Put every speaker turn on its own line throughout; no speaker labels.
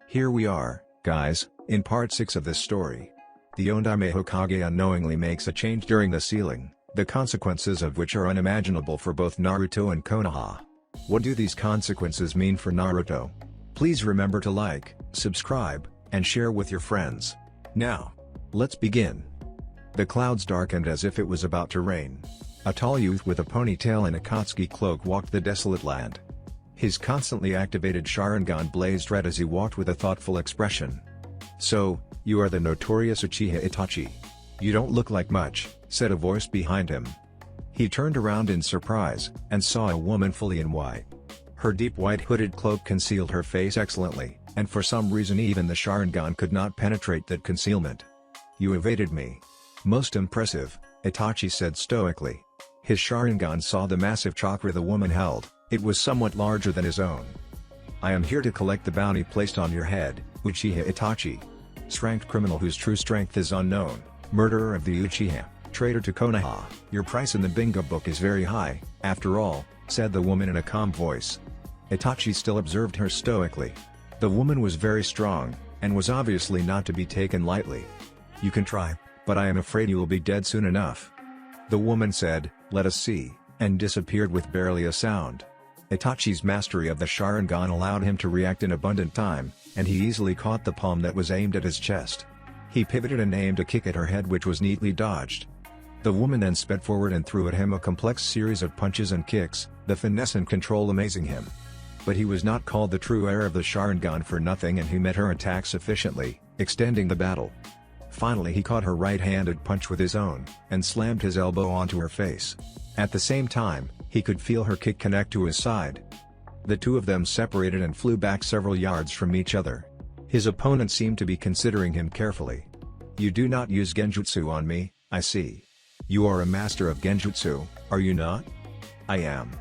Here we are, guys, in part 6 of this story. The Ondaime Hokage unknowingly makes a change during the sealing, the consequences of which are unimaginable for both Naruto and Konoha. What do these consequences mean for Naruto? Please remember to like, subscribe, and share with your friends. Now, let's begin. The clouds darkened as if it was about to rain. A tall youth with a ponytail and a Katsuki cloak walked the desolate land. His constantly activated Sharingan blazed red as he walked with a thoughtful expression. "So, you are the notorious Uchiha Itachi. You don't look like much," said a voice behind him. He turned around in surprise, and saw a woman fully in white. Her deep white hooded cloak concealed her face excellently, and for some reason even the Sharingan could not penetrate that concealment. "You evaded me. Most impressive," Itachi said stoically. His Sharingan saw the massive chakra the woman held. It was somewhat larger than his own. "I am here to collect the bounty placed on your head, Uchiha Itachi. Ranked criminal whose true strength is unknown, murderer of the Uchiha, traitor to Konoha. Your price in the bingo book is very high, after all," said the woman in a calm voice. Itachi still observed her stoically. The woman was very strong, and was obviously not to be taken lightly. "You can try, but I am afraid you will be dead soon enough." The woman said, "Let us see," and disappeared with barely a sound. Itachi's mastery of the Sharingan allowed him to react in abundant time, and he easily caught the palm that was aimed at his chest. He pivoted and aimed a kick at her head which was neatly dodged. The woman then sped forward and threw at him a complex series of punches and kicks, the finesse and control amazing him. But he was not called the true heir of the Sharingan for nothing, and he met her attacks efficiently, extending the battle. Finally he caught her right-handed punch with his own, and slammed his elbow onto her face. At the same time, he could feel her kick connect to his side. The two of them separated and flew back several yards from each other. His opponent seemed to be considering him carefully. "You do not use genjutsu on me, I see. You are a master of genjutsu, are you not?" "I am.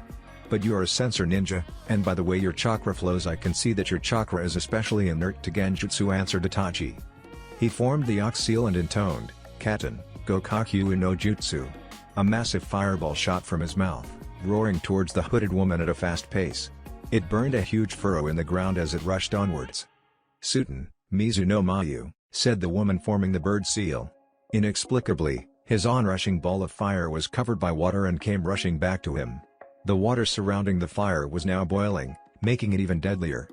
But you are a sensor ninja, and by the way your chakra flows I can see that your chakra is especially inert to genjutsu," answered Itachi. He formed the ox seal and intoned, "Katen, Gokakyu no Jutsu." A massive fireball shot from his mouth, roaring towards the hooded woman at a fast pace. It burned a huge furrow in the ground as it rushed onwards. "Suten, Mizu no Mayu," said the woman forming the bird seal. Inexplicably, his onrushing ball of fire was covered by water and came rushing back to him. The water surrounding the fire was now boiling, making it even deadlier.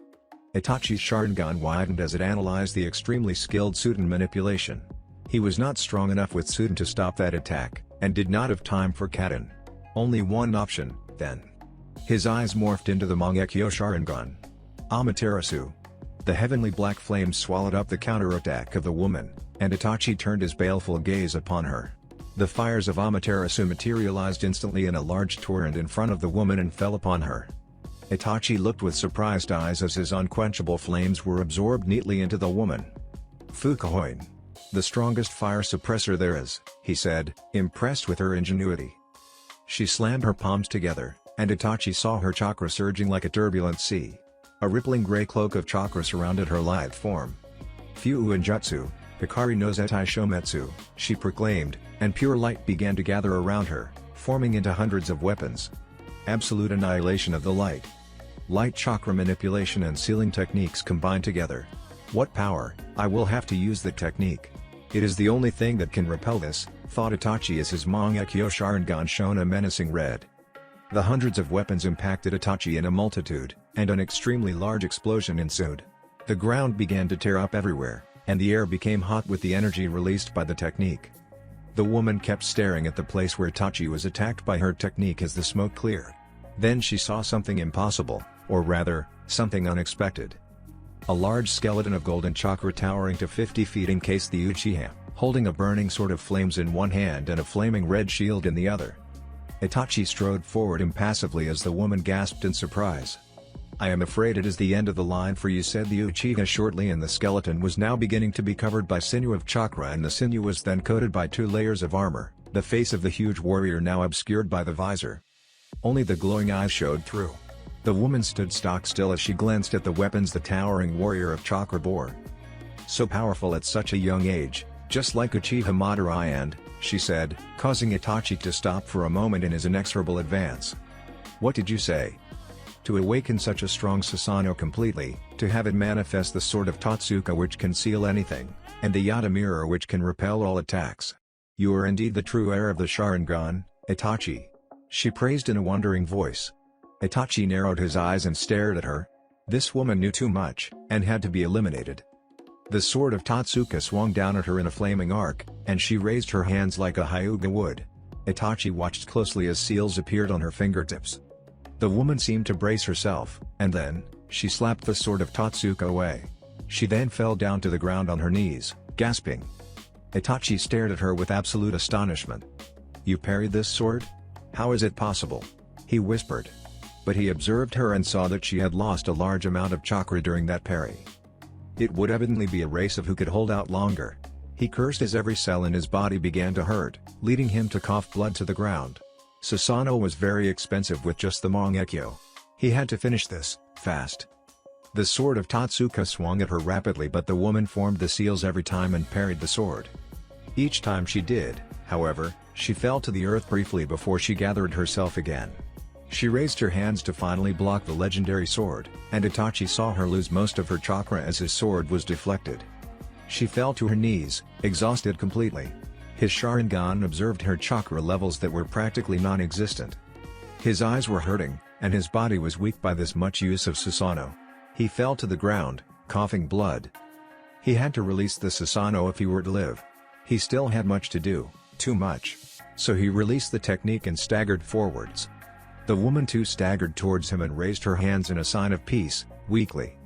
Itachi's Sharingan widened as it analyzed the extremely skilled Suten manipulation. He was not strong enough with Suten to stop that attack, and did not have time for Katen. Only one option, then. His eyes morphed into the Mangekyo Sharingan. Amaterasu. The heavenly black flames swallowed up the counterattack of the woman, and Itachi turned his baleful gaze upon her. The fires of Amaterasu materialized instantly in a large torrent in front of the woman and fell upon her. Itachi looked with surprised eyes as his unquenchable flames were absorbed neatly into the woman. "Fukuhoin. The strongest fire suppressor there is," he said, impressed with her ingenuity. She slammed her palms together, and Itachi saw her chakra surging like a turbulent sea. A rippling gray cloak of chakra surrounded her lithe form. "Fuu Jutsu, Hikari no Zettai Shometsu," she proclaimed, and pure light began to gather around her, forming into hundreds of weapons. Absolute annihilation of the light. Light chakra manipulation and sealing techniques combined together. What power! I will have to use the technique. It is the only thing that can repel this, thought Itachi as his Mangekyo Sharingan shone a menacing red. The hundreds of weapons impacted Itachi in a multitude, and an extremely large explosion ensued. The ground began to tear up everywhere, and the air became hot with the energy released by the technique. The woman kept staring at the place where Itachi was attacked by her technique as the smoke cleared. Then she saw something impossible, or rather, something unexpected. A large skeleton of golden chakra towering to 50 feet encased the Uchiha, holding a burning sword of flames in one hand and a flaming red shield in the other. Itachi strode forward impassively as the woman gasped in surprise. "I am afraid it is the end of the line for you," said the Uchiha shortly, and the skeleton was now beginning to be covered by sinew of chakra, and the sinew was then coated by 2 layers of armor, the face of the huge warrior now obscured by the visor. Only the glowing eyes showed through. The woman stood stock still as she glanced at the weapons the towering warrior of chakra bore. "So powerful at such a young age, just like Uchiha Madara and," she said, causing Itachi to stop for a moment in his inexorable advance. "What did you say?" To awaken such a strong Susanoo completely, to have it manifest the sword of Totsuka which can seal anything, and the Yata mirror which can repel all attacks. You are indeed the true heir of the Sharingan, Itachi. She praised in a wondering voice. Itachi narrowed his eyes and stared at her. This woman knew too much, and had to be eliminated. The sword of Totsuka swung down at her in a flaming arc, and she raised her hands like a hyuga would. Itachi watched closely as seals appeared on her fingertips. The woman seemed to brace herself, and then, she slapped the sword of Totsuka away. She then fell down to the ground on her knees, gasping. Itachi stared at her with absolute astonishment. You parried this sword? How is it possible? He whispered. But he observed her and saw that she had lost a large amount of chakra during that parry. It would evidently be a race of who could hold out longer. He cursed as every cell in his body began to hurt, leading him to cough blood to the ground. Susanoo was very expensive with just the Mangekyo. He had to finish this, fast. The sword of Totsuka swung at her rapidly, but the woman formed the seals every time and parried the sword. Each time she did, however, she fell to the earth briefly before she gathered herself again. She raised her hands to finally block the legendary sword, and Itachi saw her lose most of her chakra as his sword was deflected. She fell to her knees, exhausted completely. His Sharingan observed her chakra levels that were practically non-existent. His eyes were hurting, and his body was weak by this much use of Susanoo. He fell to the ground, coughing blood. He had to release the Susanoo if he were to live. He still had much to do, too much. So he released the technique and staggered forwards. The woman too staggered towards him and raised her hands in a sign of peace, weakly.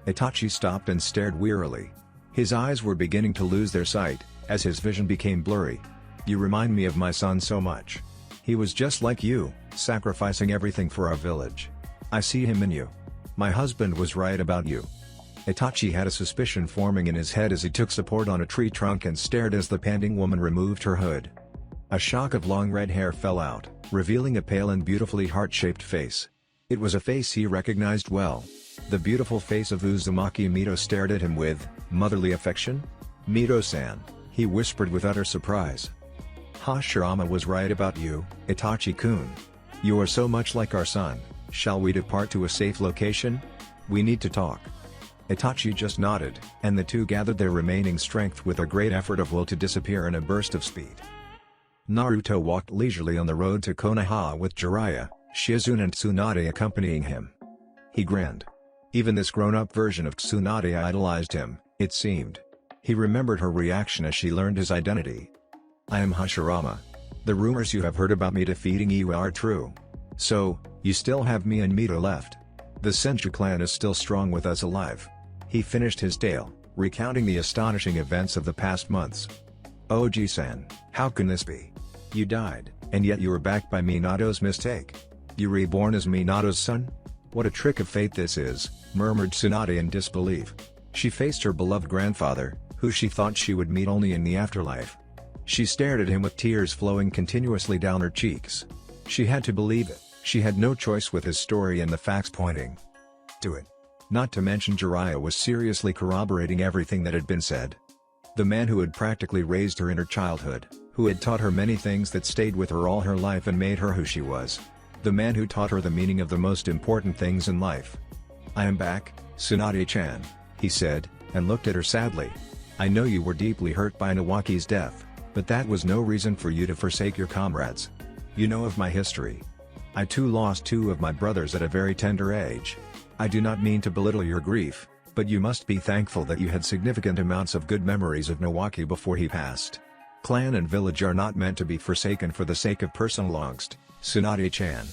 Itachi stopped and stared wearily. His eyes were beginning to lose their sight, as his vision became blurry. You remind me of my son so much. He was just like you, sacrificing everything for our village. I see him in you. My husband was right about you. Itachi had a suspicion forming in his head as he took support on a tree trunk and stared as the panting woman removed her hood. A shock of long red hair fell out, revealing a pale and beautifully heart-shaped face. It was a face he recognized well. The beautiful face of Uzumaki Mito stared at him with motherly affection. Mito-san, he whispered with utter surprise. Hashirama was right about you, Itachi-kun. You are so much like our son. Shall we depart to a safe location? We need to talk. Itachi just nodded, and the two gathered their remaining strength with a great effort of will to disappear in a burst of speed. Naruto walked leisurely on the road to Konoha with Jiraiya, Shizune and Tsunade accompanying him. He grinned. Even this grown-up version of Tsunade idolized him, it seemed. He remembered her reaction as she learned his identity. I am Hashirama. The rumors you have heard about me defeating Iwa are true. So, you still have me and Mito left. The Senju clan is still strong with us alive. He finished his tale, recounting the astonishing events of the past months. Oji-san, how can this be? You died, and yet you were back by Minato's mistake. You reborn as Minato's son? What a trick of fate this is, murmured Tsunade in disbelief. She faced her beloved grandfather, who she thought she would meet only in the afterlife. She stared at him with tears flowing continuously down her cheeks. She had to believe it, she had no choice with his story and the facts pointing to it. Not to mention Jiraiya was seriously corroborating everything that had been said. The man who had practically raised her in her childhood, who had taught her many things that stayed with her all her life and made her who she was. The man who taught her the meaning of the most important things in life. I am back, Tsunade-chan, he said, and looked at her sadly. I know you were deeply hurt by Nawaki's death, but that was no reason for you to forsake your comrades. You know of my history. I too lost two of my brothers at a very tender age. I do not mean to belittle your grief, but you must be thankful that you had significant amounts of good memories of Nawaki before he passed. Clan and village are not meant to be forsaken for the sake of personal angst, Tsunade-chan.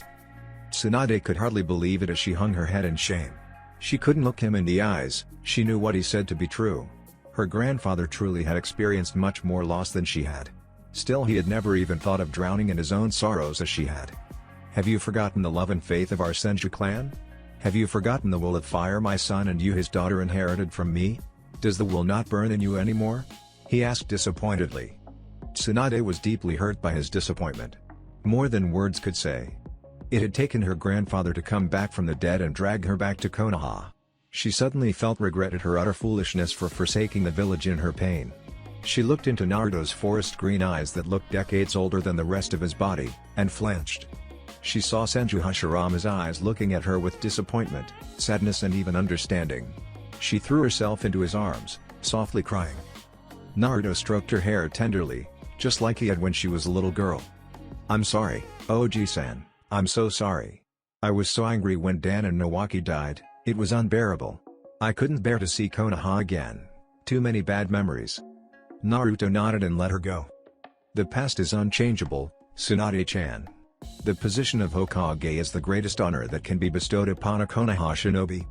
Tsunade could hardly believe it as she hung her head in shame. She couldn't look him in the eyes, she knew what he said to be true. Her grandfather truly had experienced much more loss than she had. Still, he had never even thought of drowning in his own sorrows as she had. Have you forgotten the love and faith of our Senju clan? Have you forgotten the will of fire my son and you his daughter inherited from me? Does the will not burn in you anymore? He asked disappointedly. Tsunade was deeply hurt by his disappointment. More than words could say. It had taken her grandfather to come back from the dead and drag her back to Konoha. She suddenly felt regret at her utter foolishness for forsaking the village in her pain. She looked into Naruto's forest green eyes that looked decades older than the rest of his body, and flinched. She saw Senju Hashirama's eyes looking at her with disappointment, sadness and even understanding. She threw herself into his arms, softly crying. Naruto stroked her hair tenderly, just like he had when she was a little girl. "I'm sorry, Oji-san, I'm so sorry. I was so angry when Dan and Nawaki died, it was unbearable. I couldn't bear to see Konoha again. Too many bad memories." Naruto nodded and let her go. "The past is unchangeable, Tsunade-chan. The position of Hokage is the greatest honor that can be bestowed upon a Konoha shinobi.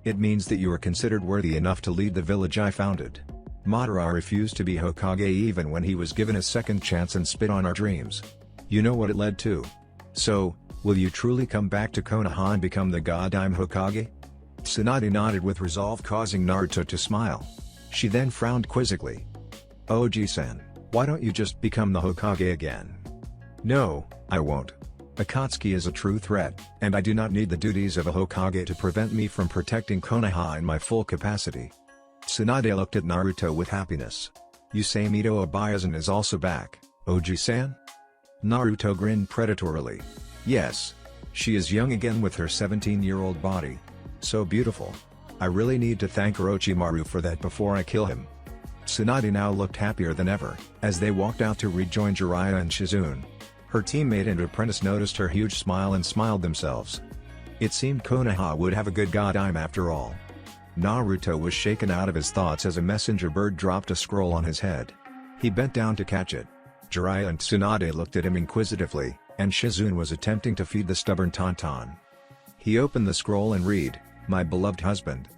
It means that you are considered worthy enough to lead the village I founded. Madara refused to be Hokage even when he was given a second chance and spit on our dreams. You know what it led to. So, will you truly come back to Konoha and become the God-I'm Hokage?" Tsunade nodded with resolve, causing Naruto to smile. She then frowned quizzically. "Oji-san, why don't you just become the Hokage again?" "No, I won't. Akatsuki is a true threat, and I do not need the duties of a Hokage to prevent me from protecting Konoha in my full capacity." Tsunade looked at Naruto with happiness. "You say Mito Abayazan is also back, Oji-san?" Naruto grinned predatorily. "Yes. She is young again with her 17-year-old body. So beautiful. I really need to thank Orochimaru for that before I kill him." Tsunade now looked happier than ever, as they walked out to rejoin Jiraiya and Shizune. Her teammate and apprentice noticed her huge smile and smiled themselves. It seemed Konoha would have a good God-I'm after all. Naruto was shaken out of his thoughts as a messenger bird dropped a scroll on his head. He bent down to catch it. Jiraiya and Tsunade looked at him inquisitively, and Shizune was attempting to feed the stubborn tauntaun. He opened the scroll and read, "My beloved husband.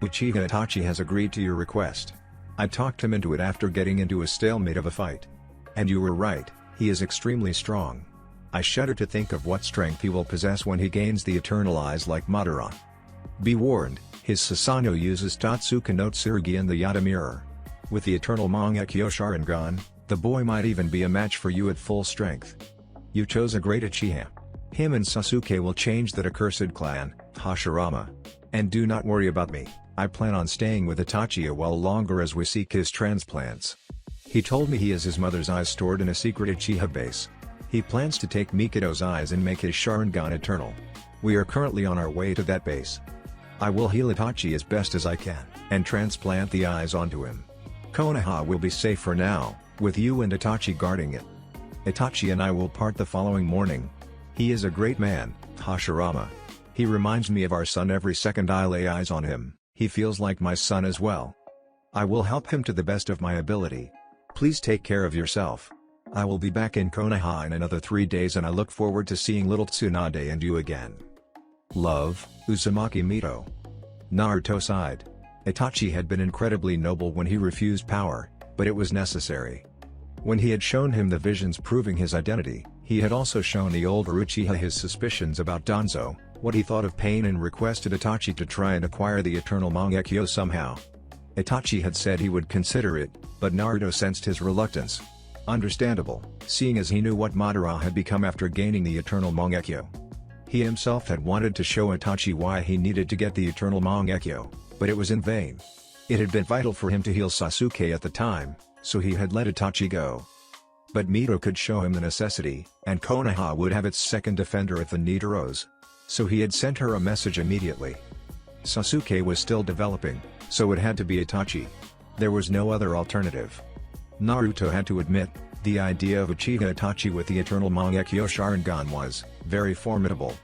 Uchiha Itachi has agreed to your request. I talked him into it after getting into a stalemate of a fight. And you were right, he is extremely strong. I shudder to think of what strength he will possess when he gains the eternal eyes like Madara. Be warned, his Susanoo uses Totsuka no Tsurugi and the Yata Mirror. With the eternal Mangekyo Sharingan, the boy might even be a match for you at full strength. You chose a great Uchiha. Him and Sasuke will change that accursed clan, Hashirama. And do not worry about me, I plan on staying with Itachi a while longer as we seek his transplants. He told me he has his mother's eyes stored in a secret Uchiha base. He plans to take Mikoto's eyes and make his Sharingan eternal. We are currently on our way to that base. I will heal Itachi as best as I can, and transplant the eyes onto him. Konoha will be safe for now, with you and Itachi guarding it. Itachi and I will part the following morning. He is a great man, Hashirama. He reminds me of our son every second I lay eyes on him. He feels like my son as well. I will help him to the best of my ability. Please take care of yourself. I will be back in Konoha in another 3 days and I look forward to seeing little Tsunade and you again. Love, Uzumaki Mito." Naruto sighed. Itachi had been incredibly noble when he refused power, but it was necessary. When he had shown him the visions proving his identity, he had also shown the older Uchiha his suspicions about Danzo, what he thought of pain, and requested Itachi to try and acquire the eternal Mangekyo somehow. Itachi had said he would consider it, but Naruto sensed his reluctance. Understandable, seeing as he knew what Madara had become after gaining the eternal Mangekyo. He himself had wanted to show Itachi why he needed to get the eternal Mangekyo, but it was in vain. It had been vital for him to heal Sasuke at the time, so he had let Itachi go. But Mito could show him the necessity, and Konoha would have its second defender if the need arose. So he had sent her a message immediately. Sasuke was still developing, so it had to be Itachi. There was no other alternative. Naruto had to admit, the idea of Uchiha Itachi with the eternal Mangekyo Sharingan was very formidable.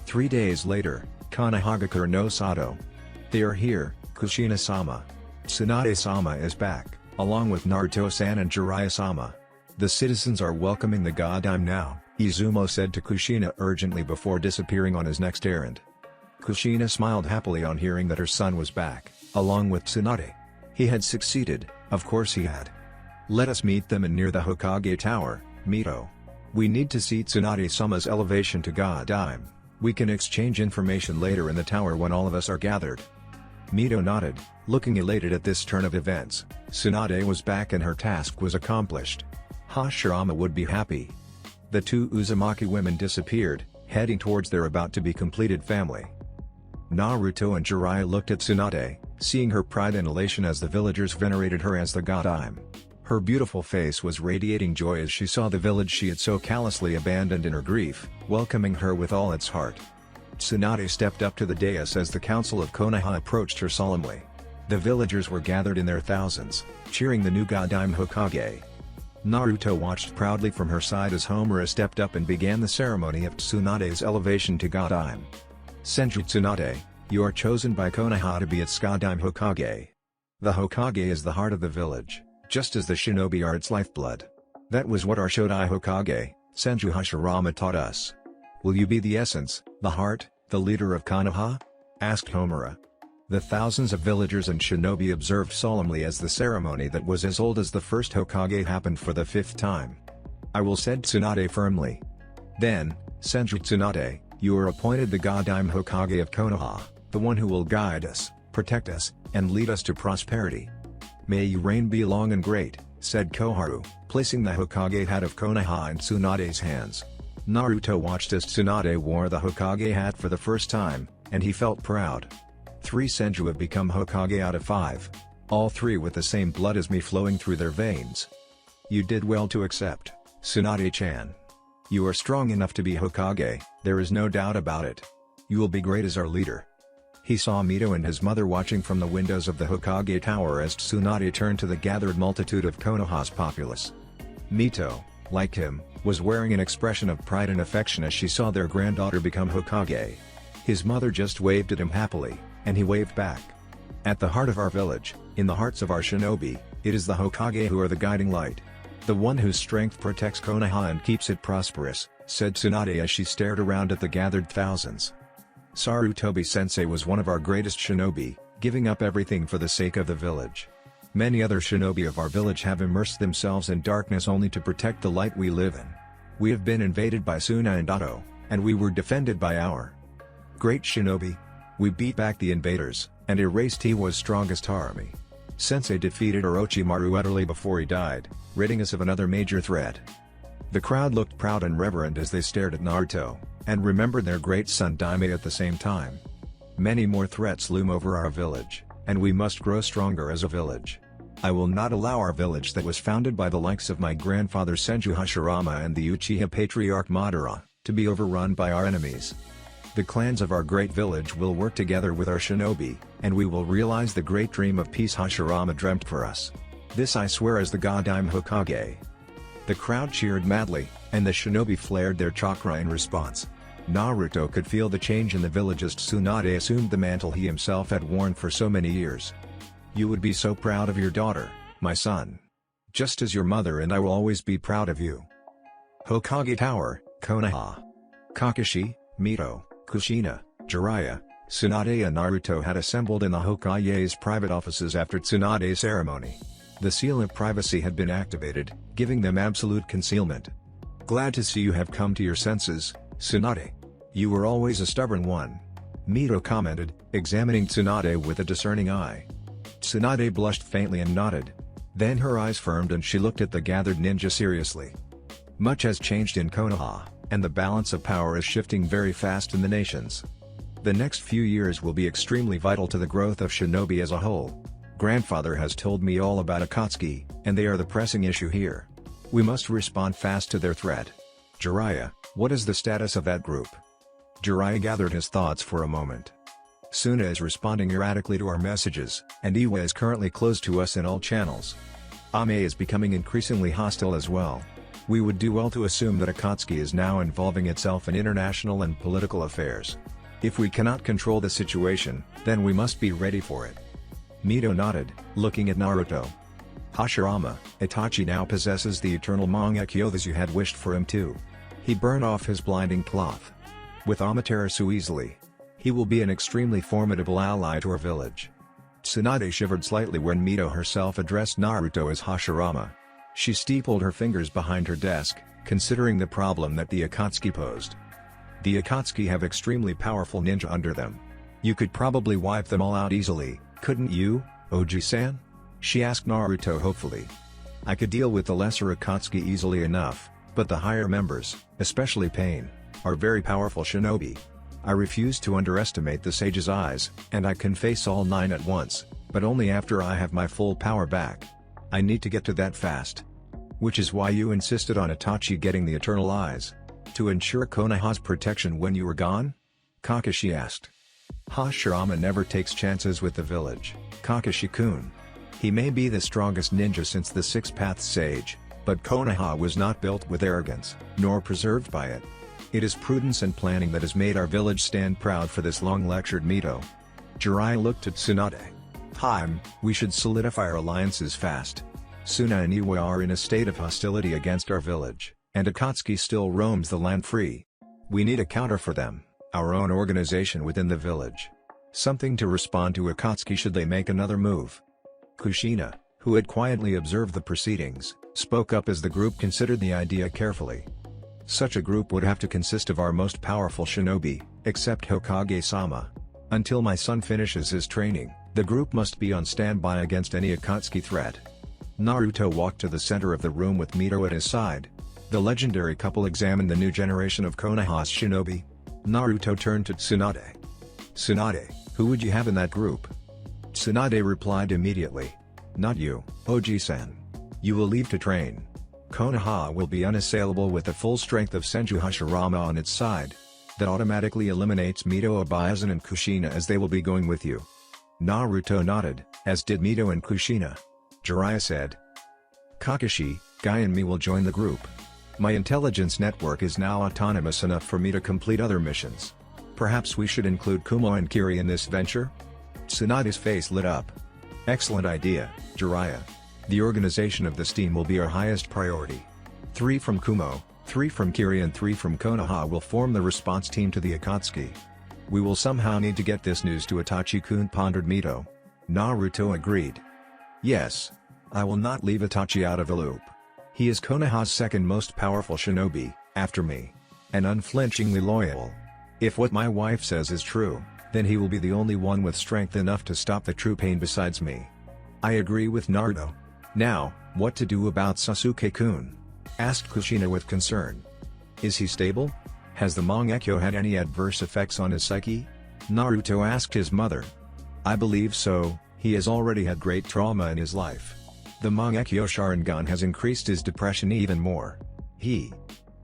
3 days later, Konohagakure no Sato. They are here, Kushina-sama. Tsunade-sama is back, along with Naruto-san and Jiraiya-sama. The citizens are welcoming the God-I'm now, Izumo said to Kushina urgently before disappearing on his next errand. Kushina smiled happily on hearing that her son was back, along with Tsunade. He had succeeded, of course he had. Let us meet them in near the Hokage Tower, Mito. We need to see Tsunade-sama's elevation to God-I'm. We can exchange information later in the tower when all of us are gathered. Mito nodded, looking elated at this turn of events. Tsunade was back and her task was accomplished. Hashirama would be happy. The 2 Uzumaki women disappeared, heading towards their about-to-be-completed family. Naruto and Jiraiya looked at Tsunade, seeing her pride and elation as the villagers venerated her as the God-I'm. Her beautiful face was radiating joy as she saw the village she had so callously abandoned in her grief, welcoming her with all its heart. Tsunade stepped up to the dais as the council of Konoha approached her solemnly. The villagers were gathered in their thousands, cheering the new Godime Hokage. Naruto watched proudly from her side as Homura stepped up and began the ceremony of Tsunade's elevation to Godime. Senju Tsunade, you are chosen by Konoha to be its Godime Hokage. The Hokage is the heart of the village, just as the shinobi are its lifeblood. That was what our Shodai Hokage, Senju Hashirama taught us. Will you be the essence, the heart, the leader of Konoha? Asked Homura. The thousands of villagers and shinobi observed solemnly as the ceremony that was as old as the first Hokage happened for the 5th time. I will, said Tsunade firmly. Then, Senju Tsunade, you are appointed the Godime Hokage of Konoha, the one who will guide us, protect us, and lead us to prosperity. May your reign be long and great, said Koharu, placing the Hokage hat of Konoha in Tsunade's hands. Naruto watched as Tsunade wore the Hokage hat for the first time, and he felt proud. 3 Senju have become Hokage out of 5. All 3 with the same blood as me flowing through their veins. You did well to accept, Tsunade-chan. You are strong enough to be Hokage, there is no doubt about it. You will be great as our leader. He saw Mito and his mother watching from the windows of the Hokage tower as Tsunade turned to the gathered multitude of Konoha's populace. Mito, like him, was wearing an expression of pride and affection as she saw their granddaughter become Hokage. His mother just waved at him happily, and he waved back. At the heart of our village, in the hearts of our shinobi, it is the Hokage who are the guiding light. The one whose strength protects Konoha and keeps it prosperous, said Tsunade as she stared around at the gathered thousands. Sarutobi-sensei was one of our greatest shinobi, giving up everything for the sake of the village. Many other shinobi of our village have immersed themselves in darkness only to protect the light we live in. We have been invaded by Suna and Dato, and we were defended by our great shinobi. We beat back the invaders, and erased Iwa's strongest army. Sensei defeated Orochimaru utterly before he died, ridding us of another major threat. The crowd looked proud and reverent as they stared at Naruto, and remembered their great son Daime at the same time. Many more threats loom over our village, and we must grow stronger as a village. I will not allow our village that was founded by the likes of my grandfather Senju Hashirama and the Uchiha Patriarch Madara, to be overrun by our enemies. The clans of our great village will work together with our shinobi, and we will realize the great dream of peace Hashirama dreamt for us. This I swear as the Godime Hokage. The crowd cheered madly, and the shinobi flared their chakra in response. Naruto could feel the change in the village as Tsunade assumed the mantle he himself had worn for so many years. You would be so proud of your daughter, my son. Just as your mother and I will always be proud of you. Hokage Tower, Konoha. Kakashi, Mito, Kushina, Jiraiya, Tsunade and Naruto had assembled in the Hokage's private offices after Tsunade's ceremony. The seal of privacy had been activated, giving them absolute concealment. Glad to see you have come to your senses, Tsunade. You were always a stubborn one. Mito commented, examining Tsunade with a discerning eye. Tsunade blushed faintly and nodded. Then her eyes firmed and she looked at the gathered ninja seriously. Much has changed in Konoha, and the balance of power is shifting very fast in the nations. The next few years will be extremely vital to the growth of shinobi as a whole. Grandfather has told me all about Akatsuki, and they are the pressing issue here. We must respond fast to their threat. Jiraiya, what is the status of that group? Jiraiya gathered his thoughts for a moment. Suna is responding erratically to our messages, and Iwa is currently closed to us in all channels. Ame is becoming increasingly hostile as well. We would do well to assume that Akatsuki is now involving itself in international and political affairs. If we cannot control the situation, then we must be ready for it. Mito nodded, looking at Naruto. Hashirama, Itachi now possesses the eternal Mangekyo as you had wished for him too. He burned off his blinding cloth. With Amaterasu easily. He will be an extremely formidable ally to our village. Tsunade shivered slightly when Mito herself addressed Naruto as Hashirama. She steepled her fingers behind her desk, considering the problem that the Akatsuki posed. The Akatsuki have extremely powerful ninja under them. You could probably wipe them all out easily, couldn't you, Oji-san? She asked Naruto hopefully. I could deal with the lesser Akatsuki easily enough, but the higher members, especially Pain, are very powerful shinobi. I refuse to underestimate the sage's eyes, and I can face all 9 at once, but only after I have my full power back. I need to get to that fast. Which is why you insisted on Itachi getting the Eternal Eyes. To ensure Konoha's protection when you were gone? Kakashi asked. Hashirama never takes chances with the village, Kakashi-kun. He may be the strongest ninja since the Six Paths Sage, but Konoha was not built with arrogance, nor preserved by it. It is prudence and planning that has made our village stand proud for this long, lectured Mito. Jiraiya looked at Tsunade. We should solidify our alliances fast. Suna and Iwa are in a state of hostility against our village, and Akatsuki still roams the land free. We need a counter for them, our own organization within the village. Something to respond to Akatsuki should they make another move. Kushina, who had quietly observed the proceedings, spoke up as the group considered the idea carefully. Such a group would have to consist of our most powerful shinobi, except Hokage-sama. Until my son finishes his training, the group must be on standby against any Akatsuki threat. Naruto walked to the center of the room with Mito at his side. The legendary couple examined the new generation of Konoha's shinobi. Naruto turned to Tsunade. Tsunade, who would you have in that group? Tsunade replied immediately. Not you, Oji-san. You will leave to train. Konoha will be unassailable with the full strength of Senju Hashirama on its side. That automatically eliminates Mito, Abiyazen and Kushina, as they will be going with you. Naruto nodded, as did Mito and Kushina. Jiraiya said. Kakashi, Guy and me will join the group. My intelligence network is now autonomous enough for me to complete other missions. Perhaps we should include Kumo and Kiri in this venture? Tsunade's face lit up. Excellent idea, Jiraiya. The organization of this team will be our highest priority. 3 from Kumo, 3 from Kiri and 3 from Konoha will form the response team to the Akatsuki. We will somehow need to get this news to Itachi-kun, pondered Mito. Naruto agreed. Yes. I will not leave Itachi out of the loop. He is Konoha's second most powerful shinobi, after me. And unflinchingly loyal. If what my wife says is true, then he will be the only one with strength enough to stop the true pain besides me. I agree with Naruto. Now, what to do about Sasuke-kun? Asked Kushina with concern. Is he stable? Has the Mangekyo had any adverse effects on his psyche? Naruto asked his mother. I believe so. He has already had great trauma in his life. The Mangekyo Sharingan has increased his depression even more. He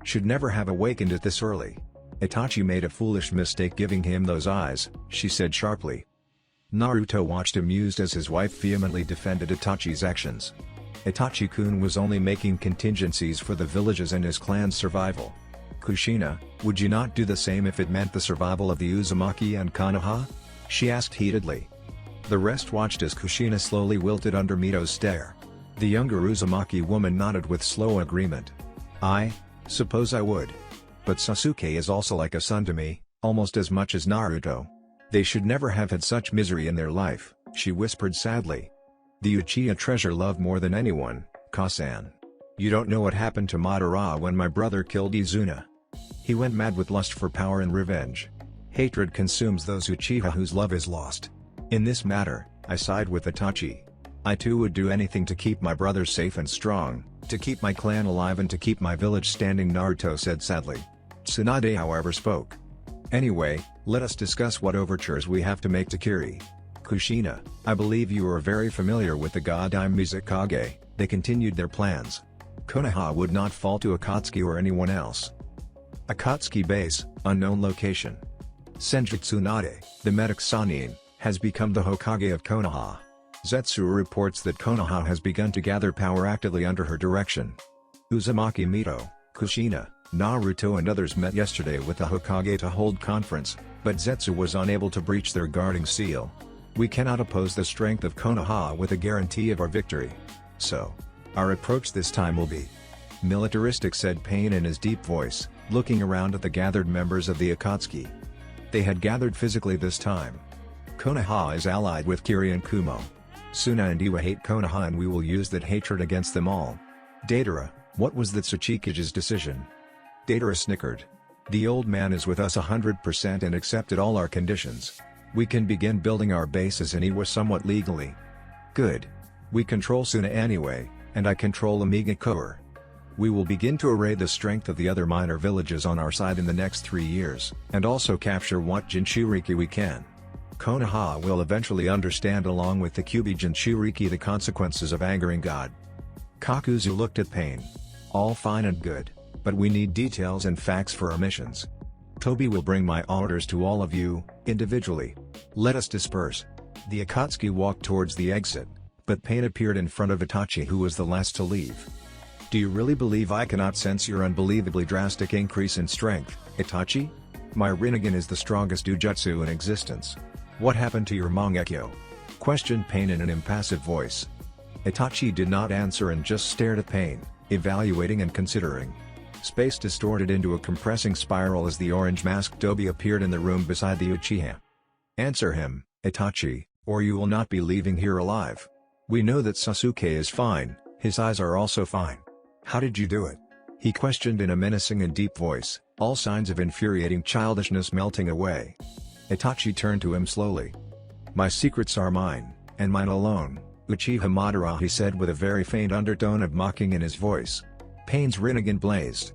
should never have awakened it this early. Itachi made a foolish mistake giving him those eyes, she said sharply. Naruto watched amused as his wife vehemently defended Itachi's actions. Itachi-kun was only making contingencies for the village's and his clan's survival. Kushina, would you not do the same if it meant the survival of the Uzumaki and Konoha? She asked heatedly. The rest watched as Kushina slowly wilted under Mito's stare. The younger Uzumaki woman nodded with slow agreement. I suppose I would. But Sasuke is also like a son to me, almost as much as Naruto. They should never have had such misery in their life, she whispered sadly. The Uchiha treasure love more than anyone, Kasan. You don't know what happened to Madara when my brother killed Izuna. He went mad with lust for power and revenge. Hatred consumes those Uchiha whose love is lost. In this matter, I side with Itachi. I too would do anything to keep my brother safe and strong, to keep my clan alive and to keep my village standing, Naruto said sadly. Tsunade however spoke. Anyway, let us discuss what overtures we have to make to Kiri. Kushina, I believe you are very familiar with the Godai Mizukage. They continued their plans. Konoha would not fall to Akatsuki or anyone else. Akatsuki base, unknown location. Senju Tsunade, the medic Sanin, has become the Hokage of Konoha. Zetsu reports that Konoha has begun to gather power actively under her direction. Uzumaki Mito, Kushina, Naruto and others met yesterday with the Hokage to hold conference, but Zetsu was unable to breach their guarding seal. We cannot oppose the strength of Konoha with a guarantee of our victory. So, our approach this time will be militaristic, said Pain in his deep voice, looking around at the gathered members of the Akatsuki. They had gathered physically this time. Konoha is allied with Kiri and Kumo. Suna and Iwa hate Konoha and we will use that hatred against them all. Deidara, what was the Tsuchikage's decision? Deidara snickered. The old man is with us 100% and accepted all our conditions. We can begin building our bases in Iwa somewhat legally. Good. We control Suna anyway, and I control Amiga Koer. We will begin to array the strength of the other minor villages on our side in the next 3 years, and also capture what Jinchuriki we can. Konoha will eventually understand along with the Kyuubi Jinchuriki the consequences of angering God. Kakuzu looked at Pain. All fine and good, but we need details and facts for our missions. Toby will bring my orders to all of you, individually. Let us disperse. The Akatsuki walked towards the exit, but Pain appeared in front of Itachi, who was the last to leave. Do you really believe I cannot sense your unbelievably drastic increase in strength, Itachi? My Rinnegan is the strongest Jujutsu in existence. What happened to your Mangekyo? Questioned Pain in an impassive voice. Itachi did not answer and just stared at Pain, evaluating and considering. Space distorted into a compressing spiral as the orange-masked Toby appeared in the room beside the Uchiha. Answer him, Itachi, or you will not be leaving here alive. We know that Sasuke is fine, his eyes are also fine. How did you do it? He questioned in a menacing and deep voice, all signs of infuriating childishness melting away. Itachi turned to him slowly. My secrets are mine, and mine alone, Uchiha Madara, he said with a very faint undertone of mocking in his voice. Pain's Rinnegan blazed.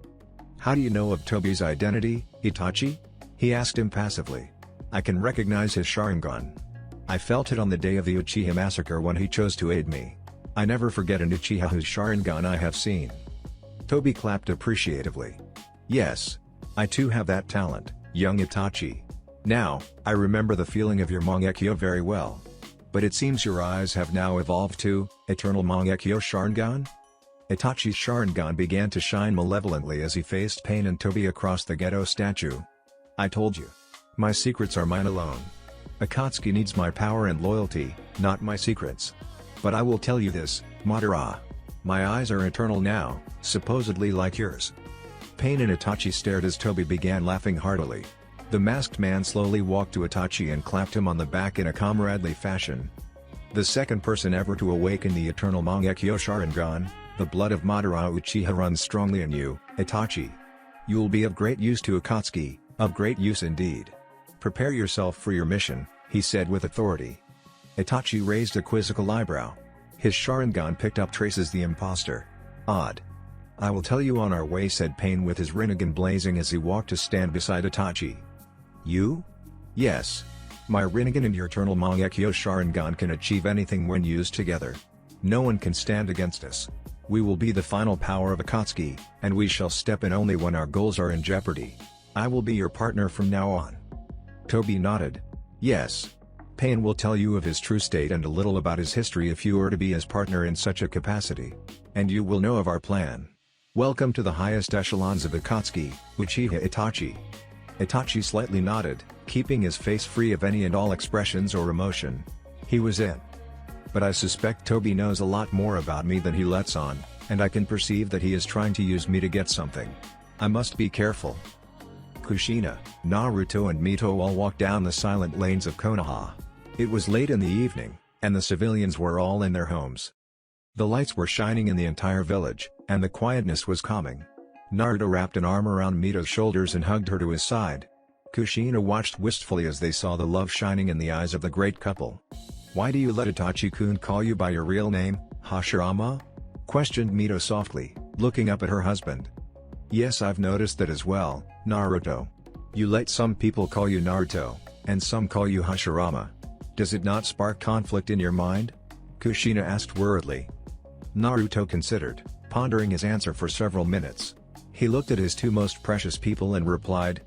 How do you know of Toby's identity, Itachi? He asked impassively. I can recognize his Sharingan. I felt it on the day of the Uchiha massacre when he chose to aid me. I never forget an Uchiha whose Sharingan I have seen. Toby clapped appreciatively. Yes. I too have that talent, young Itachi. Now, I remember the feeling of your Mangekyo very well. But it seems your eyes have now evolved to, Eternal Mangekyo Sharingan? Itachi's Sharingan began to shine malevolently as he faced Pain and Toby across the ghetto statue. I told you. My secrets are mine alone. Akatsuki needs my power and loyalty, not my secrets. But I will tell you this, Madara. My eyes are eternal now, supposedly like yours. Pain and Itachi stared as Toby began laughing heartily. The masked man slowly walked to Itachi and clapped him on the back in a comradely fashion. The second person ever to awaken the Eternal Mangekyo Sharingan, the blood of Madara Uchiha runs strongly in you, Itachi. You will be of great use to Akatsuki, of great use indeed. Prepare yourself for your mission, he said with authority. Itachi raised a quizzical eyebrow. His Sharingan picked up traces the imposter. Odd. I will tell you on our way, said Pain with his Rinnegan blazing as he walked to stand beside Itachi. You? Yes. My Rinnegan and your Eternal Mangekyo Sharingan can achieve anything when used together. No one can stand against us. We will be the final power of Akatsuki, and we shall step in only when our goals are in jeopardy. I will be your partner from now on. Toby nodded. Yes. Pain will tell you of his true state and a little about his history if you are to be his partner in such a capacity. And you will know of our plan. Welcome to the highest echelons of Akatsuki, Uchiha Itachi. Itachi slightly nodded, keeping his face free of any and all expressions or emotion. He was in. But I suspect Toby knows a lot more about me than he lets on, and I can perceive that he is trying to use me to get something. I must be careful. Kushina, Naruto and Mito all walked down the silent lanes of Konoha. It was late in the evening, and the civilians were all in their homes. The lights were shining in the entire village, and the quietness was calming. Naruto wrapped an arm around Mito's shoulders and hugged her to his side. Kushina watched wistfully as they saw the love shining in the eyes of the great couple. Why do you let Itachi-kun call you by your real name, Hashirama? Questioned Mito softly, looking up at her husband. Yes, I've noticed that as well, Naruto. You let some people call you Naruto, and some call you Hashirama. Does it not spark conflict in your mind? Kushina asked worriedly. Naruto considered, pondering his answer for several minutes. He looked at his two most precious people and replied.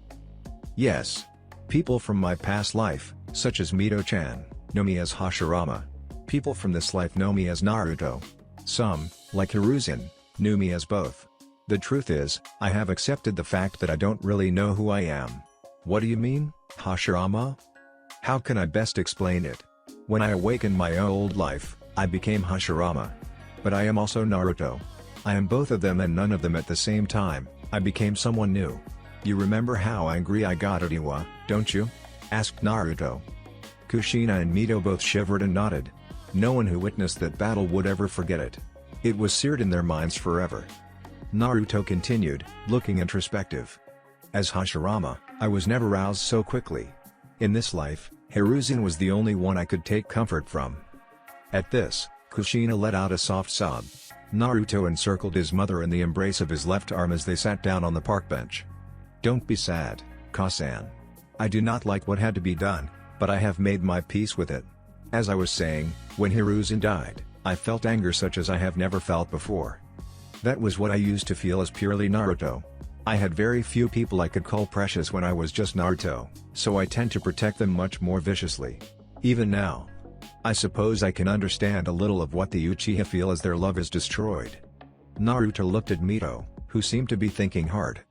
Yes. People from my past life, such as Mito-chan, know me as Hashirama. People from this life know me as Naruto. Some, like Hiruzen, knew me as both. The truth is, I have accepted the fact that I don't really know who I am. What do you mean, Hashirama? How can I best explain it? When I awakened my old life, I became Hashirama. But I am also Naruto. I am both of them and none of them at the same time. I became someone new. You remember how angry I got at Iwa, don't you? Asked Naruto. Kushina and Mito both shivered and nodded. No one who witnessed that battle would ever forget it. It was seared in their minds forever. Naruto continued, looking introspective. As Hashirama, I was never roused so quickly. In this life, Hiruzen was the only one I could take comfort from. At this, Kushina let out a soft sob. Naruto encircled his mother in the embrace of his left arm as they sat down on the park bench. Don't be sad, Kasan. I do not like what had to be done, but but I have made my peace with it. As I was saying, when Hiruzen died, I felt anger such as I have never felt before. That was what I used to feel as purely Naruto. I had very few people I could call precious when I was just Naruto, so I tend to protect them much more viciously. Even now. I suppose I can understand a little of what the Uchiha feel as their love is destroyed. Naruto looked at Mito, who seemed to be thinking hard.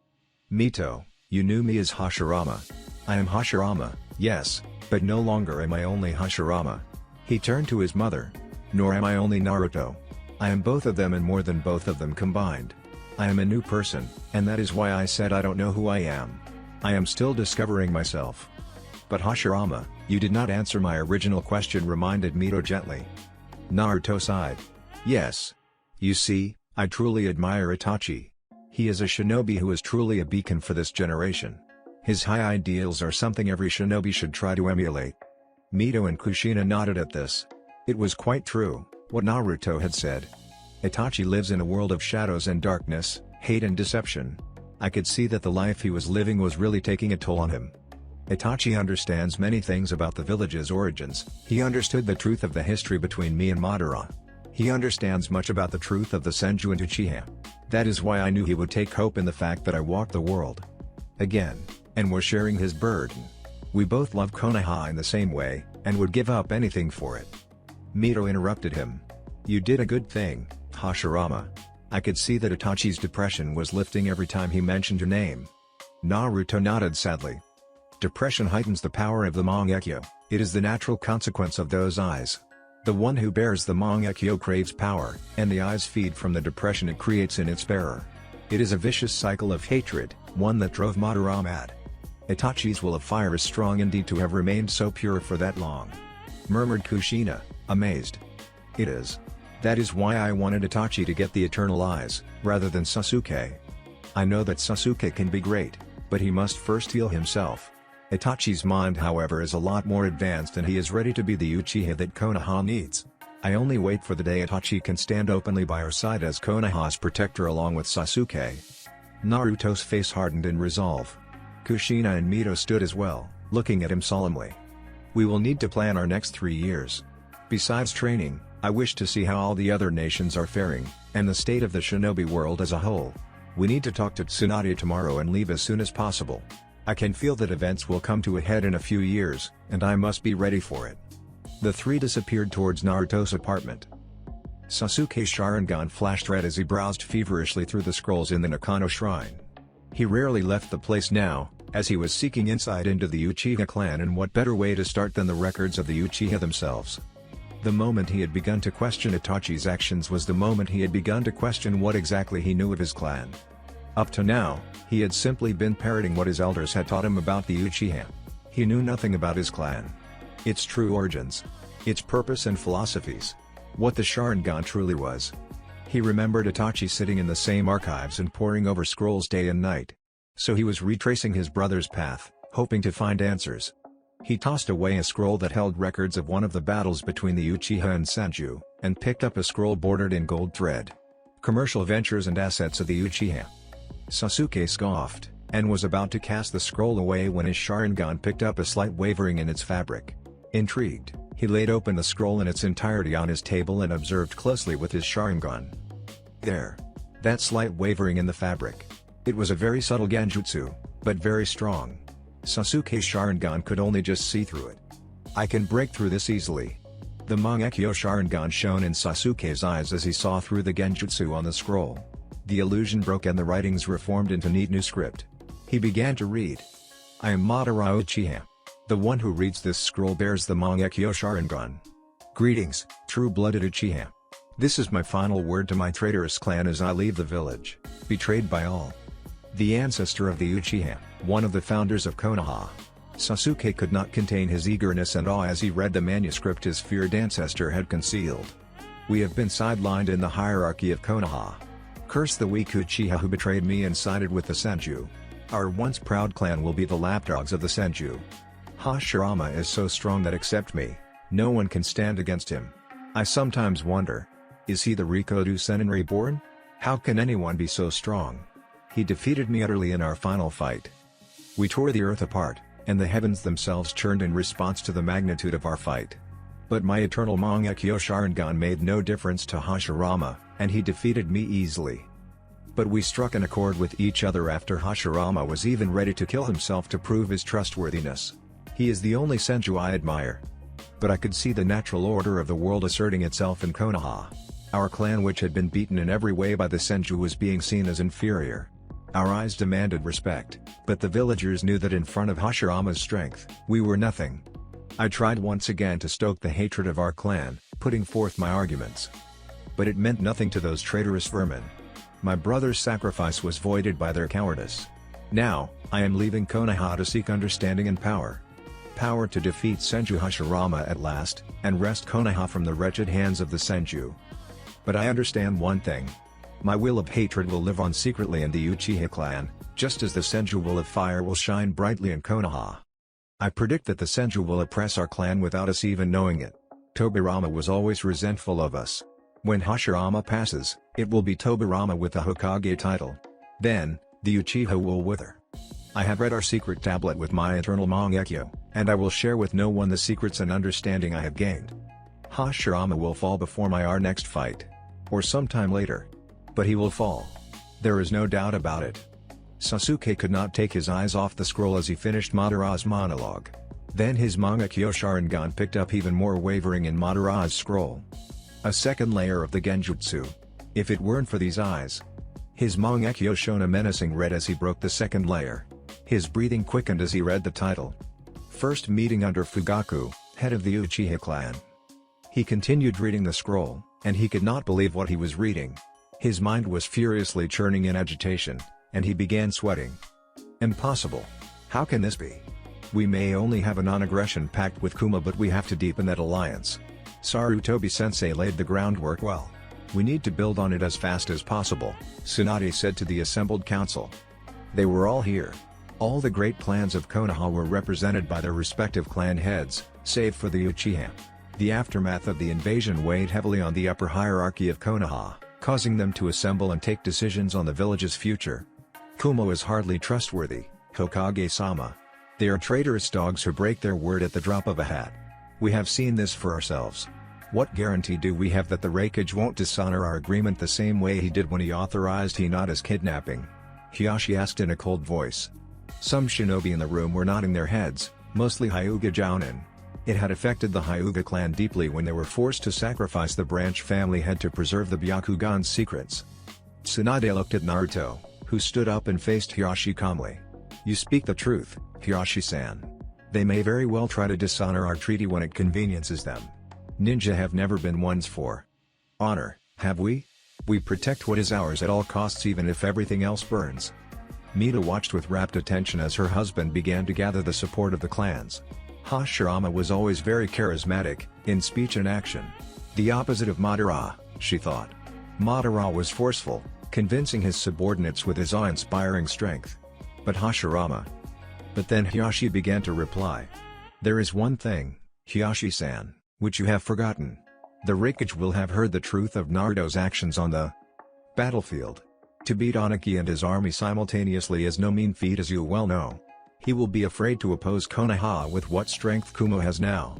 Mito, you knew me as Hashirama. I am Hashirama, yes, but no longer am I only Hashirama. He turned to his mother. Nor am I only Naruto. I am both of them and more than both of them combined. I am a new person, and that is why I said I don't know who I am. I am still discovering myself. But Hashirama, you did not answer my original question, reminded Mito gently. Naruto sighed. Yes. You see, I truly admire Itachi. He is a shinobi who is truly a beacon for this generation. His high ideals are something every shinobi should try to emulate. Mito and Kushina nodded at this. It was quite true, what Naruto had said. Itachi lives in a world of shadows and darkness, hate and deception. I could see that the life he was living was really taking a toll on him. Itachi understands many things about the village's origins. He understood the truth of the history between me and Madara. He understands much about the truth of the Senju and Uchiha. That is why I knew he would take hope in the fact that I walked the world again, and was sharing his burden. We both love Konoha in the same way, and would give up anything for it. Mito interrupted him. You did a good thing, Hashirama. I could see that Itachi's depression was lifting every time he mentioned your name. Naruto nodded sadly. Depression heightens the power of the Mangekyo. It is the natural consequence of those eyes. The one who bears the Mangekyo craves power, and the eyes feed from the depression it creates in its bearer. It is a vicious cycle of hatred, one that drove Madara mad. Itachi's will of fire is strong indeed to have remained so pure for that long. Murmured Kushina, amazed. It is. That is why I wanted Itachi to get the eternal eyes, rather than Sasuke. I know that Sasuke can be great, but he must first heal himself. Itachi's mind however is a lot more advanced and he is ready to be the Uchiha that Konoha needs. I only wait for the day Itachi can stand openly by our side as Konoha's protector along with Sasuke. Naruto's face hardened in resolve. Kushina and Mito stood as well, looking at him solemnly. We will need to plan our next 3 years. Besides training, I wish to see how all the other nations are faring, and the state of the shinobi world as a whole. We need to talk to Tsunade tomorrow and leave as soon as possible. I can feel that events will come to a head in a few years, and I must be ready for it. The three disappeared towards Naruto's apartment. Sasuke's Sharingan flashed red as he browsed feverishly through the scrolls in the Nakano Shrine. He rarely left the place now, as he was seeking insight into the Uchiha clan, and what better way to start than the records of the Uchiha themselves. The moment he had begun to question Itachi's actions was the moment he had begun to question what exactly he knew of his clan. Up to now, he had simply been parroting what his elders had taught him about the Uchiha. He knew nothing about his clan. Its true origins. Its purpose and philosophies. What the Sharingan truly was. He remembered Itachi sitting in the same archives and poring over scrolls day and night. So he was retracing his brother's path, hoping to find answers. He tossed away a scroll that held records of one of the battles between the Uchiha and Senju, and picked up a scroll bordered in gold thread. Commercial ventures and assets of the Uchiha. Sasuke scoffed, and was about to cast the scroll away when his Sharingan picked up a slight wavering in its fabric. Intrigued, he laid open the scroll in its entirety on his table and observed closely with his Sharingan. There. That slight wavering in the fabric. It was a very subtle genjutsu, but very strong. Sasuke's Sharingan could only just see through it. I can break through this easily. The Mangekyo Sharingan shone in Sasuke's eyes as he saw through the genjutsu on the scroll. The illusion broke and the writings reformed into neat new script. He began to read. I am Madara Uchiha. The one who reads this scroll bears the Mangekyo Sharingan. Greetings, true-blooded Uchiha. This is my final word to my traitorous clan as I leave the village, betrayed by all. The ancestor of the Uchiha, one of the founders of Konoha. Sasuke could not contain his eagerness and awe as he read the manuscript his feared ancestor had concealed. We have been sidelined in the hierarchy of Konoha. Curse the weak Uchiha who betrayed me and sided with the Senju. Our once proud clan will be the lapdogs of the Senju. Hashirama is so strong that except me, no one can stand against him. I sometimes wonder, is he the Rikodu Sennin reborn? How can anyone be so strong? He defeated me utterly in our final fight. We tore the earth apart, and the heavens themselves churned in response to the magnitude of our fight. But my eternal Mangekyo Sharingan made no difference to Hashirama, and he defeated me easily. But we struck an accord with each other after Hashirama was even ready to kill himself to prove his trustworthiness. He is the only Senju I admire. But I could see the natural order of the world asserting itself in Konoha. Our clan, which had been beaten in every way by the Senju, was being seen as inferior. Our eyes demanded respect, but the villagers knew that in front of Hashirama's strength, we were nothing. I tried once again to stoke the hatred of our clan, putting forth my arguments. But it meant nothing to those traitorous vermin. My brother's sacrifice was voided by their cowardice. Now, I am leaving Konoha to seek understanding and power. Power to defeat Senju Hashirama at last, and wrest Konoha from the wretched hands of the Senju. But I understand one thing. My will of hatred will live on secretly in the Uchiha clan, just as the Senju will of fire will shine brightly in Konoha. I predict that the Senju will oppress our clan without us even knowing it. Tobirama was always resentful of us. When Hashirama passes, it will be Tobirama with the Hokage title. Then, the Uchiha will wither. I have read our secret tablet with my eternal Mangekyo, and I will share with no one the secrets and understanding I have gained. Hashirama will fall before our next fight. Or sometime later. But he will fall. There is no doubt about it. Sasuke could not take his eyes off the scroll as he finished Madara's monologue. Then his Mangekyo Sharingan picked up even more wavering in Madara's scroll. A second layer of the Genjutsu. If it weren't for these eyes. His Mangekyo shone a menacing red as he broke the second layer. His breathing quickened as he read the title. First meeting under Fugaku, head of the Uchiha clan. He continued reading the scroll, and he could not believe what he was reading. His mind was furiously churning in agitation, and he began sweating. Impossible. How can this be? We may only have a non-aggression pact with Kuma, but we have to deepen that alliance. Sarutobi-sensei laid the groundwork well. We need to build on it as fast as possible, Tsunade said to the assembled council. They were all here. All the great clans of Konoha were represented by their respective clan heads, save for the Uchiha. The aftermath of the invasion weighed heavily on the upper hierarchy of Konoha, causing them to assemble and take decisions on the village's future. Kumo is hardly trustworthy, Hokage-sama. They are traitorous dogs who break their word at the drop of a hat. We have seen this for ourselves. What guarantee do we have that the Raikage won't dishonor our agreement the same way he did when he authorized Hinata's kidnapping? Hiyashi asked in a cold voice. Some shinobi in the room were nodding their heads, mostly Hyuga Jounin. It had affected the Hyuga clan deeply when they were forced to sacrifice the branch family head to preserve the Byakugan's secrets. Tsunade looked at Naruto, who stood up and faced Hiyashi calmly. You speak the truth, Hiyashi-san. They may very well try to dishonor our treaty when it conveniences them. Ninja have never been ones for honor, have we? We protect what is ours at all costs, even if everything else burns. Mita watched with rapt attention as her husband began to gather the support of the clans. Hashirama was always very charismatic, in speech and action. The opposite of Madara, she thought. Madara was forceful, convincing his subordinates with his awe-inspiring strength. But Hashirama. But then Hiyashi began to reply. There is one thing, Hiyashi-san, which you have forgotten. The Raikage will have heard the truth of Naruto's actions on the battlefield. To beat Oniki and his army simultaneously is no mean feat, as you well know. He will be afraid to oppose Konoha with what strength Kumo has now.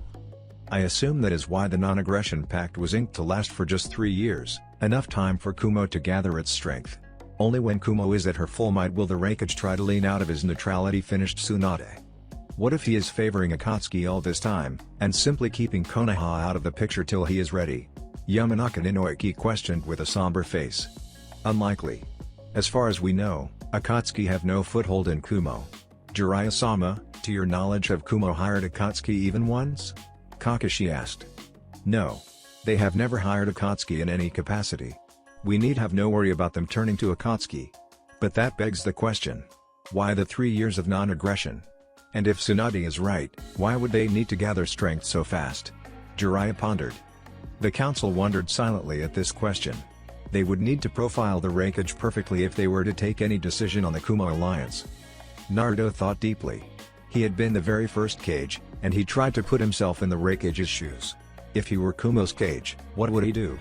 I assume that is why the non-aggression pact was inked to last for just 3 years, enough time for Kumo to gather its strength. Only when Kumo is at her full might will the Raikage try to lean out of his neutrality, finished Tsunade. What if he is favoring Akatsuki all this time, and simply keeping Konoha out of the picture till he is ready? Yamanaka Ninoiki questioned with a somber face. Unlikely. As far as we know, Akatsuki have no foothold in Kumo. Jiraiya-sama, to your knowledge, have Kumo hired Akatsuki even once? Kakashi asked. No. They have never hired Akatsuki in any capacity. We need have no worry about them turning to Akatsuki. But that begs the question. Why the 3 years of non-aggression? And if Tsunade is right, why would they need to gather strength so fast? Jiraiya pondered. The council wondered silently at this question. They would need to profile the Raikage perfectly if they were to take any decision on the Kumo alliance. Naruto thought deeply. He had been the very first Kage, and he tried to put himself in the Raikage's shoes. If he were Kumo's Kage, what would he do?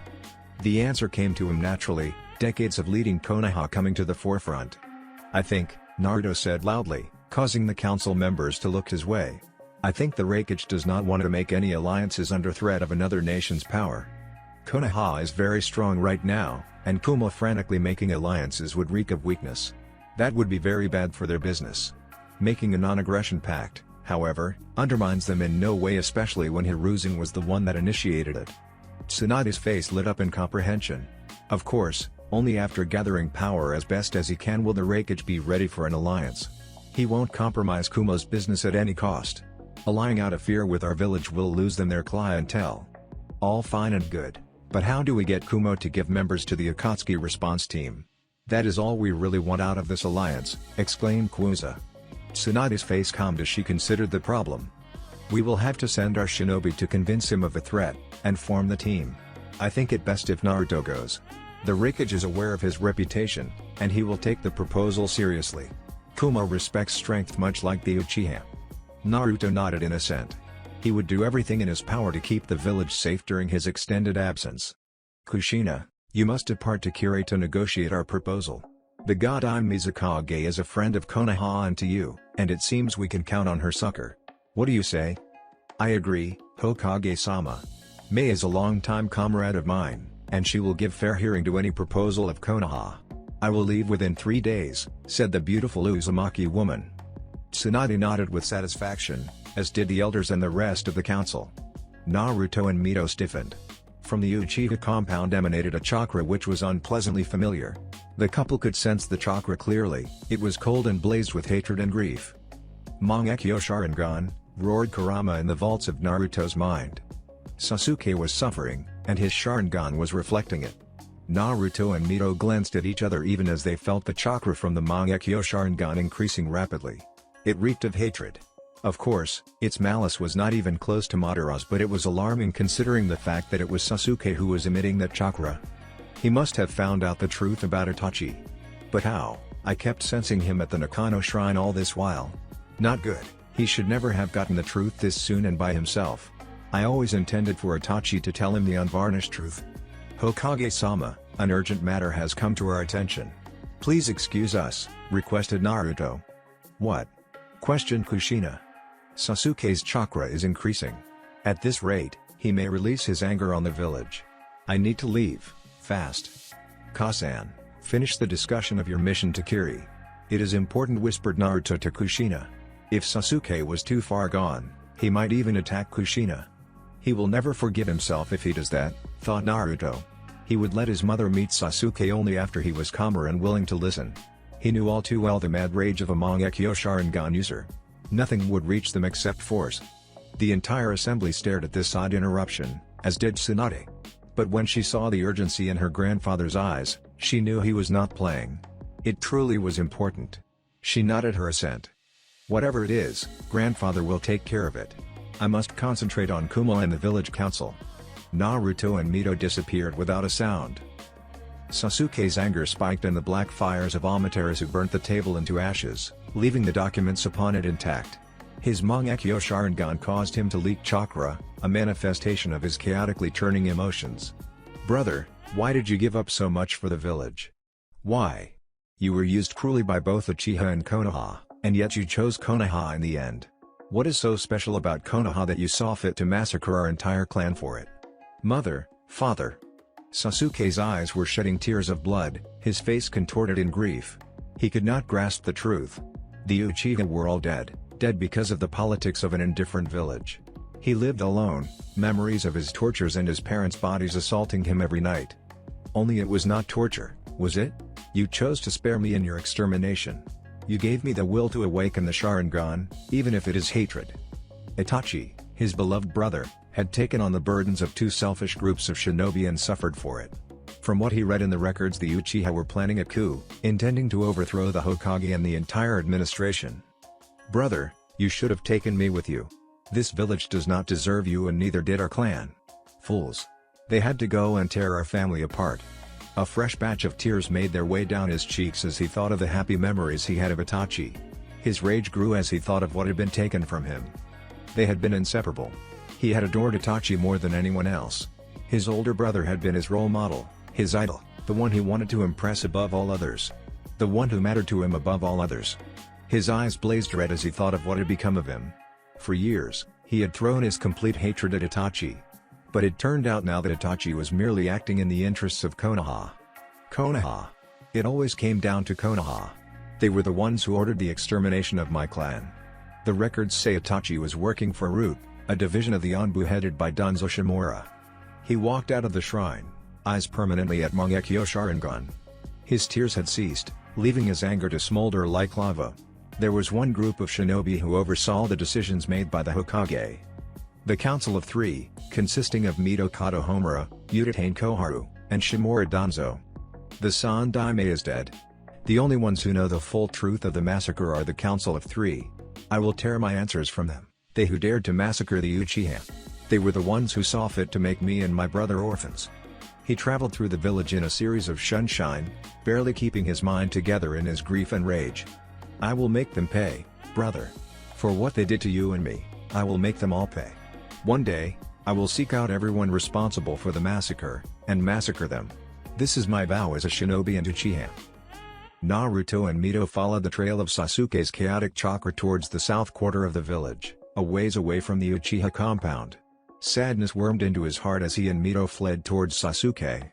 The answer came to him naturally, decades of leading Konoha coming to the forefront. I think, Naruto said loudly, causing the council members to look his way. I think the Raikage does not want to make any alliances under threat of another nation's power. Konoha is very strong right now, and Kuma frantically making alliances would reek of weakness. That would be very bad for their business. Making a non-aggression pact, however, undermines them in no way, especially when Hiruzen was the one that initiated it. Tsunade's face lit up in comprehension. Of course, only after gathering power as best as he can will the Raikage be ready for an alliance. He won't compromise Kuma's business at any cost. Allying out of fear with our village will lose them their clientele. All fine and good, but how do we get Kumo to give members to the Akatsuki response team? That is all we really want out of this alliance, exclaimed Kuza. Tsunade's face calmed as she considered the problem. We will have to send our shinobi to convince him of a threat, and form the team. I think it best if Naruto goes. The Raikage is aware of his reputation, and he will take the proposal seriously. Kuma respects strength much like the Uchiha. Naruto nodded in assent. He would do everything in his power to keep the village safe during his extended absence. Kushina, you must depart to Kure to negotiate our proposal. The god Ime Mizukage is a friend of Konoha and to you, and it seems we can count on her succor. What do you say? I agree, Hokage-sama. Mei is a long-time comrade of mine, and she will give fair hearing to any proposal of Konoha. I will leave within 3 days, said the beautiful Uzumaki woman. Tsunade nodded with satisfaction, as did the elders and the rest of the council. Naruto and Mito stiffened. From the Uchiha compound emanated a chakra which was unpleasantly familiar. The couple could sense the chakra clearly, it was cold and blazed with hatred and grief. Mangekyo Sharingan, roared Kurama in the vaults of Naruto's mind. Sasuke was suffering, and his Sharingan was reflecting it. Naruto and Mito glanced at each other even as they felt the chakra from the Mangekyo Sharingan increasing rapidly. It reeked of hatred. Of course, its malice was not even close to Madara's, but it was alarming considering the fact that it was Sasuke who was emitting that chakra. He must have found out the truth about Itachi. But how? I kept sensing him at the Nakano shrine all this while. Not good, he should never have gotten the truth this soon and by himself. I always intended for Itachi to tell him the unvarnished truth. Hokage-sama, an urgent matter has come to our attention. Please excuse us, requested Naruto. What? Questioned Kushina. Sasuke's chakra is increasing. At this rate, he may release his anger on the village. I need to leave, fast. Kasan, finish the discussion of your mission to Kiri. It is important, whispered Naruto to Kushina. If Sasuke was too far gone, he might even attack Kushina. He will never forgive himself if he does that, thought Naruto. He would let his mother meet Sasuke only after he was calmer and willing to listen. He knew all too well the mad rage of a Mangekyo Sharingan user. Nothing would reach them except force. The entire assembly stared at this odd interruption, as did Tsunade. But when she saw the urgency in her grandfather's eyes, she knew he was not playing. It truly was important. She nodded her assent. Whatever it is, grandfather will take care of it. I must concentrate on Kuma and the village council. Naruto and Mito disappeared without a sound. Sasuke's anger spiked and the black fires of Amaterasu burnt the table into ashes, leaving the documents upon it intact. His Mangekyo Sharingan caused him to leak chakra, a manifestation of his chaotically turning emotions. Brother, why did you give up so much for the village? Why? You were used cruelly by both Uchiha and Konoha, and yet you chose Konoha in the end. What is so special about Konoha that you saw fit to massacre our entire clan for it? Mother, father. Sasuke's eyes were shedding tears of blood, his face contorted in grief. He could not grasp the truth. The Uchiha were all dead, dead because of the politics of an indifferent village. He lived alone, memories of his tortures and his parents' bodies assaulting him every night. Only it was not torture, was it? You chose to spare me in your extermination. You gave me the will to awaken the Sharingan, even if it is hatred. Itachi, his beloved brother, had taken on the burdens of two selfish groups of shinobi and suffered for it. From what he read in the records, the Uchiha were planning a coup, intending to overthrow the Hokage and the entire administration. Brother, you should have taken me with you. This village does not deserve you and neither did our clan. Fools. They had to go and tear our family apart. A fresh batch of tears made their way down his cheeks as he thought of the happy memories he had of Itachi. His rage grew as he thought of what had been taken from him. They had been inseparable. He had adored Itachi more than anyone else. His older brother had been his role model, his idol, the one he wanted to impress above all others. The one who mattered to him above all others. His eyes blazed red as he thought of what had become of him. For years, he had thrown his complete hatred at Itachi. But it turned out now that Itachi was merely acting in the interests of Konoha. Konoha. It always came down to Konoha. They were the ones who ordered the extermination of my clan. The records say Itachi was working for Root, a division of the Anbu headed by Danzo Shimura. He walked out of the shrine, eyes permanently at Mangekyo Sharingan. His tears had ceased, leaving his anger to smolder like lava. There was one group of shinobi who oversaw the decisions made by the Hokage. The Council of Three, consisting of Mito Kato Homura, Utatane Koharu, and Shimura Danzo. The Sandaime is dead. The only ones who know the full truth of the massacre are the Council of Three. I will tear my answers from them, they who dared to massacre the Uchiha. They were the ones who saw fit to make me and my brother orphans. He traveled through the village in a series of sunshine, barely keeping his mind together in his grief and rage. I will make them pay, brother. For what they did to you and me, I will make them all pay. One day, I will seek out everyone responsible for the massacre, and massacre them. This is my vow as a shinobi and Uchiha. Naruto and Mito followed the trail of Sasuke's chaotic chakra towards the south quarter of the village, a ways away from the Uchiha compound. Sadness wormed into his heart as he and Mito fled towards Sasuke.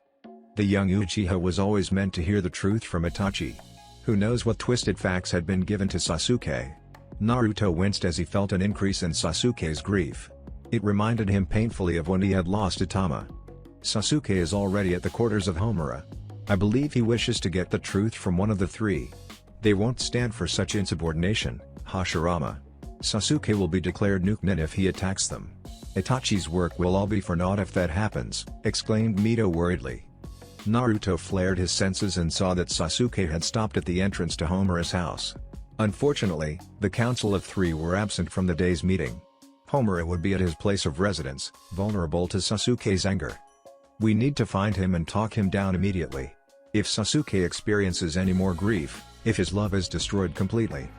The young Uchiha was always meant to hear the truth from Itachi. Who knows what twisted facts had been given to Sasuke? Naruto winced as he felt an increase in Sasuke's grief. It reminded him painfully of when he had lost Itama. Sasuke is already at the quarters of Homura. I believe he wishes to get the truth from one of the three. They won't stand for such insubordination, Hashirama. Sasuke will be declared Nukenin if he attacks them. Itachi's work will all be for naught if that happens, exclaimed Mito worriedly. Naruto flared his senses and saw that Sasuke had stopped at the entrance to Homura's house. Unfortunately, the Council of Three were absent from the day's meeting. Homura would be at his place of residence, vulnerable to Sasuke's anger. We need to find him and talk him down immediately. If Sasuke experiences any more grief, if his love is destroyed completely,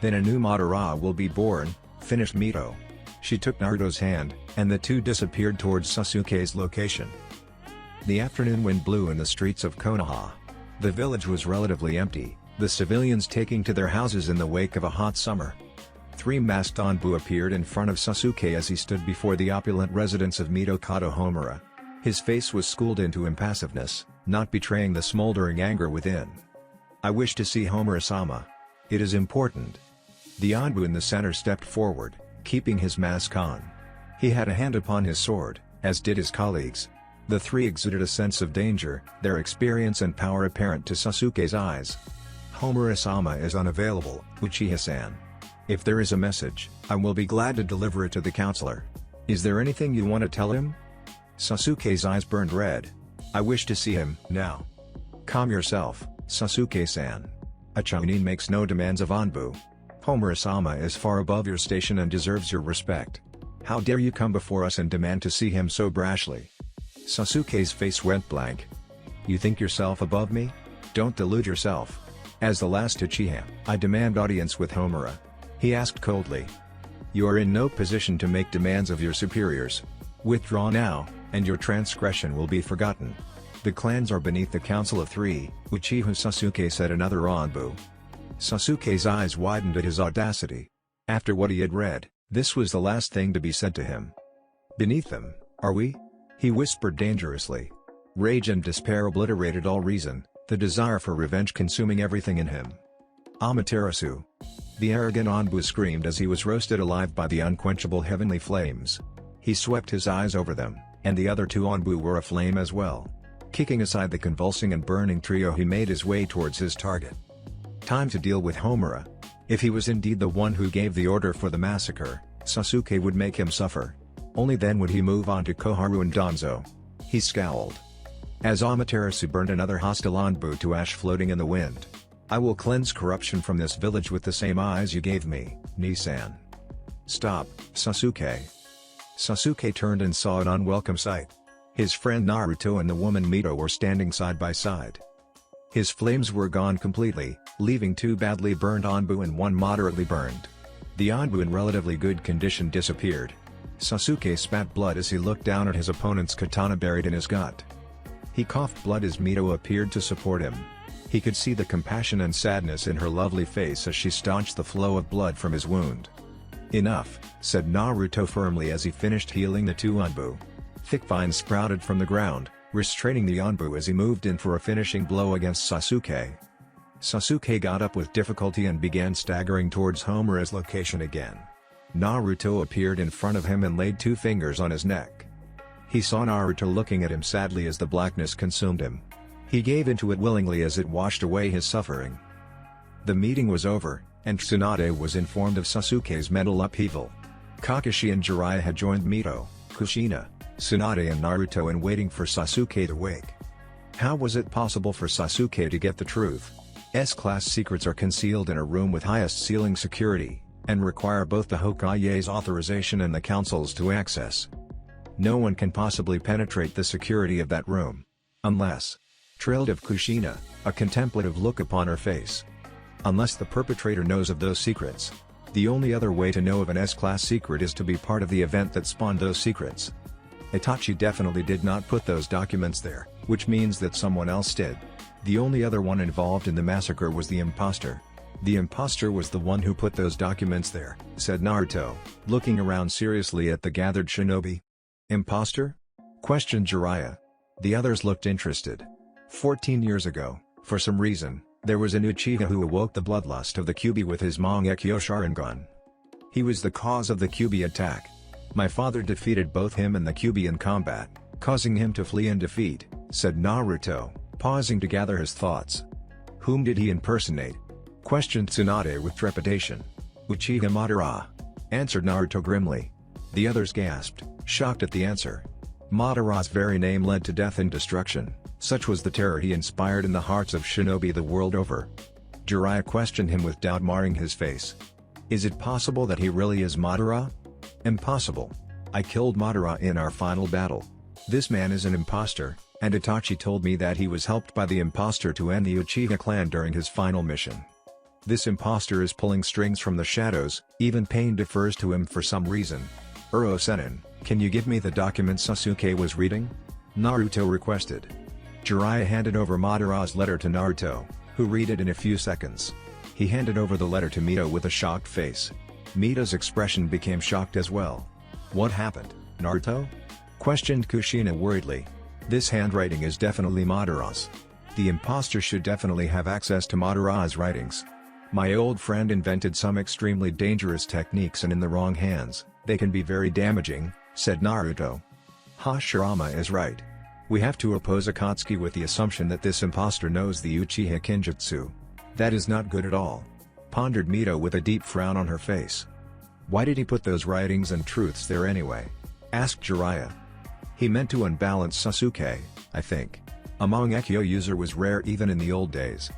then a new Madara will be born, finished Mito. She took Naruto's hand, and the two disappeared towards Sasuke's location. The afternoon wind blew in the streets of Konoha. The village was relatively empty, the civilians taking to their houses in the wake of a hot summer. Three masked Anbu appeared in front of Sasuke as he stood before the opulent residence of Mito Kato Homura. His face was schooled into impassiveness, not betraying the smoldering anger within. I wish to see Homura-sama. It is important. The Anbu in the center stepped forward, keeping his mask on. He had a hand upon his sword, as did his colleagues. The three exuded a sense of danger, their experience and power apparent to Sasuke's eyes. Homura-sama is unavailable, Uchiha-san. If there is a message, I will be glad to deliver it to the counselor. Is there anything you want to tell him? Sasuke's eyes burned red. I wish to see him, now. Calm yourself, Sasuke-san. A Chunin makes no demands of Anbu. Homura-sama is far above your station and deserves your respect. How dare you come before us and demand to see him so brashly? Sasuke's face went blank. You think yourself above me? Don't delude yourself. As the last Uchiha, I demand audience with Homura. He asked coldly. You are in no position to make demands of your superiors. Withdraw now, and your transgression will be forgotten. The clans are beneath the Council of Three, Uchiha Sasuke said another Anbu. Sasuke's eyes widened at his audacity. After what he had read, this was the last thing to be said to him. Beneath them, are we? He whispered dangerously. Rage and despair obliterated all reason, the desire for revenge consuming everything in him. Amaterasu. The arrogant Anbu screamed as he was roasted alive by the unquenchable heavenly flames. He swept his eyes over them, and the other two Anbu were aflame as well. Kicking aside the convulsing and burning trio, he made his way towards his target. Time to deal with Homura. If he was indeed the one who gave the order for the massacre, Sasuke would make him suffer. Only then would he move on to Koharu and Danzo. He scowled. As Amaterasu burned another hostile Anbu to ash floating in the wind. I will cleanse corruption from this village with the same eyes you gave me, Nisan. Stop, Sasuke. Sasuke turned and saw an unwelcome sight. His friend Naruto and the woman Mito were standing side by side. His flames were gone completely, leaving two badly burned Anbu and one moderately burned. The Anbu in relatively good condition disappeared. Sasuke spat blood as he looked down at his opponent's katana buried in his gut. He coughed blood as Mito appeared to support him. He could see the compassion and sadness in her lovely face as she staunched the flow of blood from his wound. "Enough," said Naruto firmly as he finished healing the two Onbu. Thick vines sprouted from the ground, restraining the Onbu as he moved in for a finishing blow against Sasuke. Sasuke got up with difficulty and began staggering towards Homura's location again. Naruto appeared in front of him and laid two fingers on his neck. He saw Naruto looking at him sadly as the blackness consumed him. He gave into it willingly as it washed away his suffering. The meeting was over, and Tsunade was informed of Sasuke's mental upheaval. Kakashi and Jiraiya had joined Mito, Kushina, Tsunade and Naruto in waiting for Sasuke to wake. How was it possible for Sasuke to get the truth? S-class secrets are concealed in a room with highest ceiling security, and require both the Hokage's authorization and the council's to access. No one can possibly penetrate the security of that room. Unless, trailed of Kushina, a contemplative look upon her face. Unless the perpetrator knows of those secrets. The only other way to know of an S-class secret is to be part of the event that spawned those secrets. Itachi definitely did not put those documents there, which means that someone else did. The only other one involved in the massacre was the imposter. "The imposter was the one who put those documents there," said Naruto, looking around seriously at the gathered shinobi. "Imposter?" questioned Jiraiya. The others looked interested. 14 years ago, for some reason, there was an Uchiha who awoke the bloodlust of the Kyuubi with his Mangekyo Sharingan. He was the cause of the Kyuubi attack. My father defeated both him and the Kyuubi in combat, causing him to flee in defeat, said Naruto, pausing to gather his thoughts. "Whom did he impersonate?" questioned Tsunade with trepidation. "Uchiha Madara," answered Naruto grimly. The others gasped, shocked at the answer. Madara's very name led to death and destruction, such was the terror he inspired in the hearts of shinobi the world over. Jiraiya questioned him with doubt marring his face. "Is it possible that he really is Madara?" "Impossible. I killed Madara in our final battle. This man is an imposter, and Itachi told me that he was helped by the imposter to end the Uchiha clan during his final mission. This imposter is pulling strings from the shadows, even Pain defers to him for some reason. Uro-Sennin, can you give me the document Sasuke was reading?" Naruto requested. Jiraiya handed over Madara's letter to Naruto, who read it in a few seconds. He handed over the letter to Mito with a shocked face. Mito's expression became shocked as well. "What happened, Naruto?" questioned Kushina worriedly. "This handwriting is definitely Madara's. The imposter should definitely have access to Madara's writings. My old friend invented some extremely dangerous techniques and in the wrong hands, they can be very damaging," said Naruto. "Hashirama is right. We have to oppose Akatsuki with the assumption that this imposter knows the Uchiha Kinjutsu. That is not good at all," pondered Mito with a deep frown on her face. "Why did he put those writings and truths there anyway?" asked Jiraiya. "He meant to unbalance Sasuke, I think. A Mangekyo user was rare even in the old days.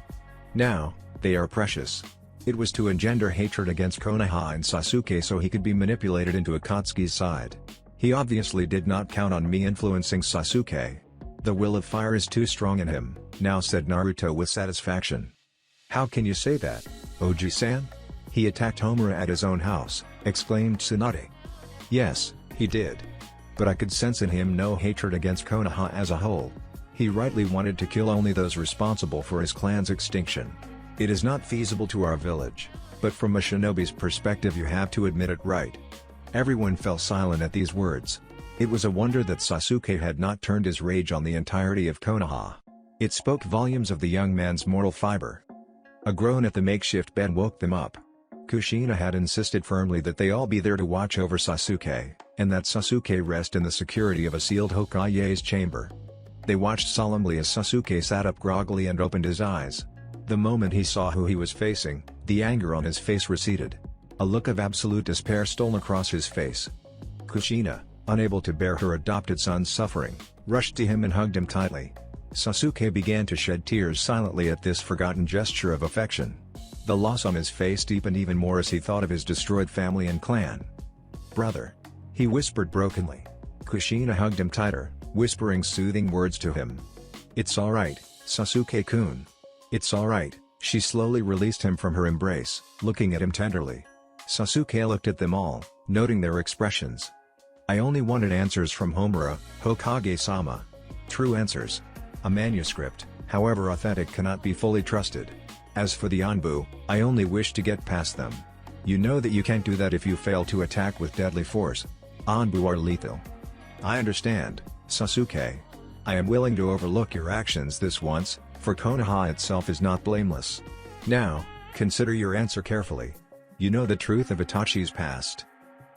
Now, they are precious. It was to engender hatred against Konoha and Sasuke so he could be manipulated into Akatsuki's side. He obviously did not count on me influencing Sasuke. The will of fire is too strong in him," now said Naruto with satisfaction. "How can you say that, Oji-san? He attacked Homura at his own house," exclaimed Tsunade. "Yes, he did. But I could sense in him no hatred against Konoha as a whole. He rightly wanted to kill only those responsible for his clan's extinction. It is not feasible to our village, but from a shinobi's perspective you have to admit it, right?" Everyone fell silent at these words. It was a wonder that Sasuke had not turned his rage on the entirety of Konoha. It spoke volumes of the young man's moral fiber. A groan at the makeshift bed woke them up. Kushina had insisted firmly that they all be there to watch over Sasuke, and that Sasuke rest in the security of a sealed Hokage's chamber. They watched solemnly as Sasuke sat up groggily and opened his eyes. The moment he saw who he was facing, the anger on his face receded. A look of absolute despair stole across his face. Kushina, unable to bear her adopted son's suffering, rushed to him and hugged him tightly. Sasuke began to shed tears silently at this forgotten gesture of affection. The loss on his face deepened even more as he thought of his destroyed family and clan. "Brother," he whispered brokenly. Kushina hugged him tighter, whispering soothing words to him. "It's alright, Sasuke-kun. It's alright." She slowly released him from her embrace, looking at him tenderly. Sasuke looked at them all, noting their expressions. "I only wanted answers from Homura, Hokage-sama. True answers. A manuscript, However, authentic cannot be fully trusted. As for the Anbu, I only wish to get past them. You know that you can't do that if you fail to attack with deadly force. Anbu are lethal. I understand, Sasuke. I am willing to overlook your actions this once, for Konoha itself is not blameless. Now, consider your answer carefully. You know the truth of Itachi's past.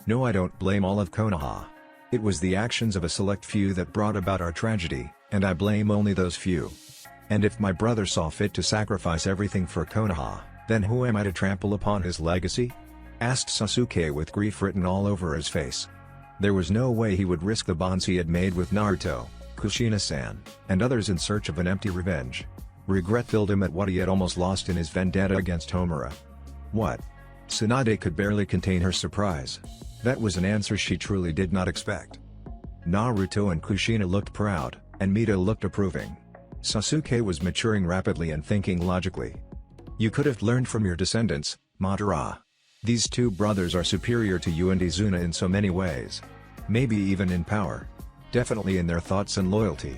No, I don't blame all of Konoha. It was the actions of a select few that brought about our tragedy, and I blame only those few. And if my brother saw fit to sacrifice everything for Konoha, then who am I to trample upon his legacy? Asked Sasuke with grief written all over his face. There was no way he would risk the bonds he had made with Naruto, Kushina-san, and others in search of an empty revenge. Regret filled him at what he had almost lost in his vendetta against Homura. What? Tsunade could barely contain her surprise. That was an answer she truly did not expect. Naruto and Kushina looked proud, and Mito looked approving. Sasuke was maturing rapidly and thinking logically. You could have learned from your descendants, Madara. These two brothers are superior to you and Izuna in so many ways. Maybe even in power. Definitely in their thoughts and loyalty.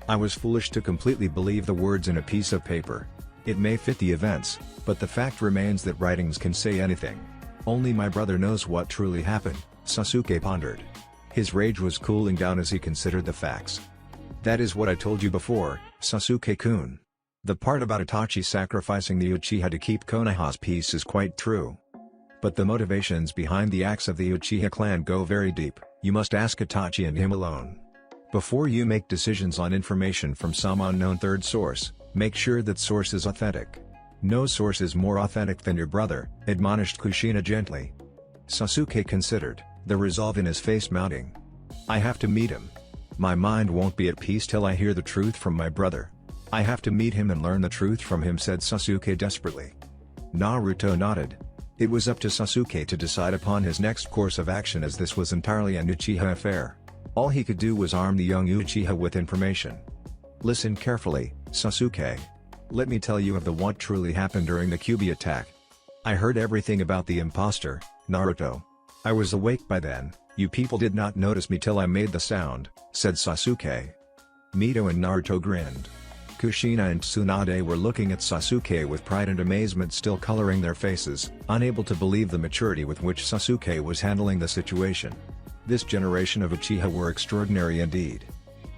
I was foolish to completely believe the words in a piece of paper. It may fit the events, but the fact remains that writings can say anything. Only my brother knows what truly happened, Sasuke pondered. His rage was cooling down as he considered the facts. That is what I told you before, Sasuke-kun. The part about Itachi sacrificing the Uchiha to keep Konoha's peace is quite true. But the motivations behind the acts of the Uchiha clan go very deep. You must ask Itachi and him alone. Before you make decisions on information from some unknown third source, make sure that source is authentic. No source is more authentic than your brother, admonished Kushina gently. Sasuke considered, the resolve in his face mounting. I have to meet him. My mind won't be at peace till I hear the truth from my brother. I have to meet him and learn the truth from him, said Sasuke desperately. Naruto nodded. It was up to Sasuke to decide upon his next course of action, as this was entirely an Uchiha affair. All he could do was arm the young Uchiha with information. Listen carefully, Sasuke. Let me tell you of what truly happened during the Kyuubi attack. I heard everything about the imposter, Naruto. I was awake by then. You people did not notice me till I made the sound, said Sasuke. Mito and Naruto grinned. Kushina and Tsunade were looking at Sasuke with pride and amazement still coloring their faces, unable to believe the maturity with which Sasuke was handling the situation. This generation of Uchiha were extraordinary indeed.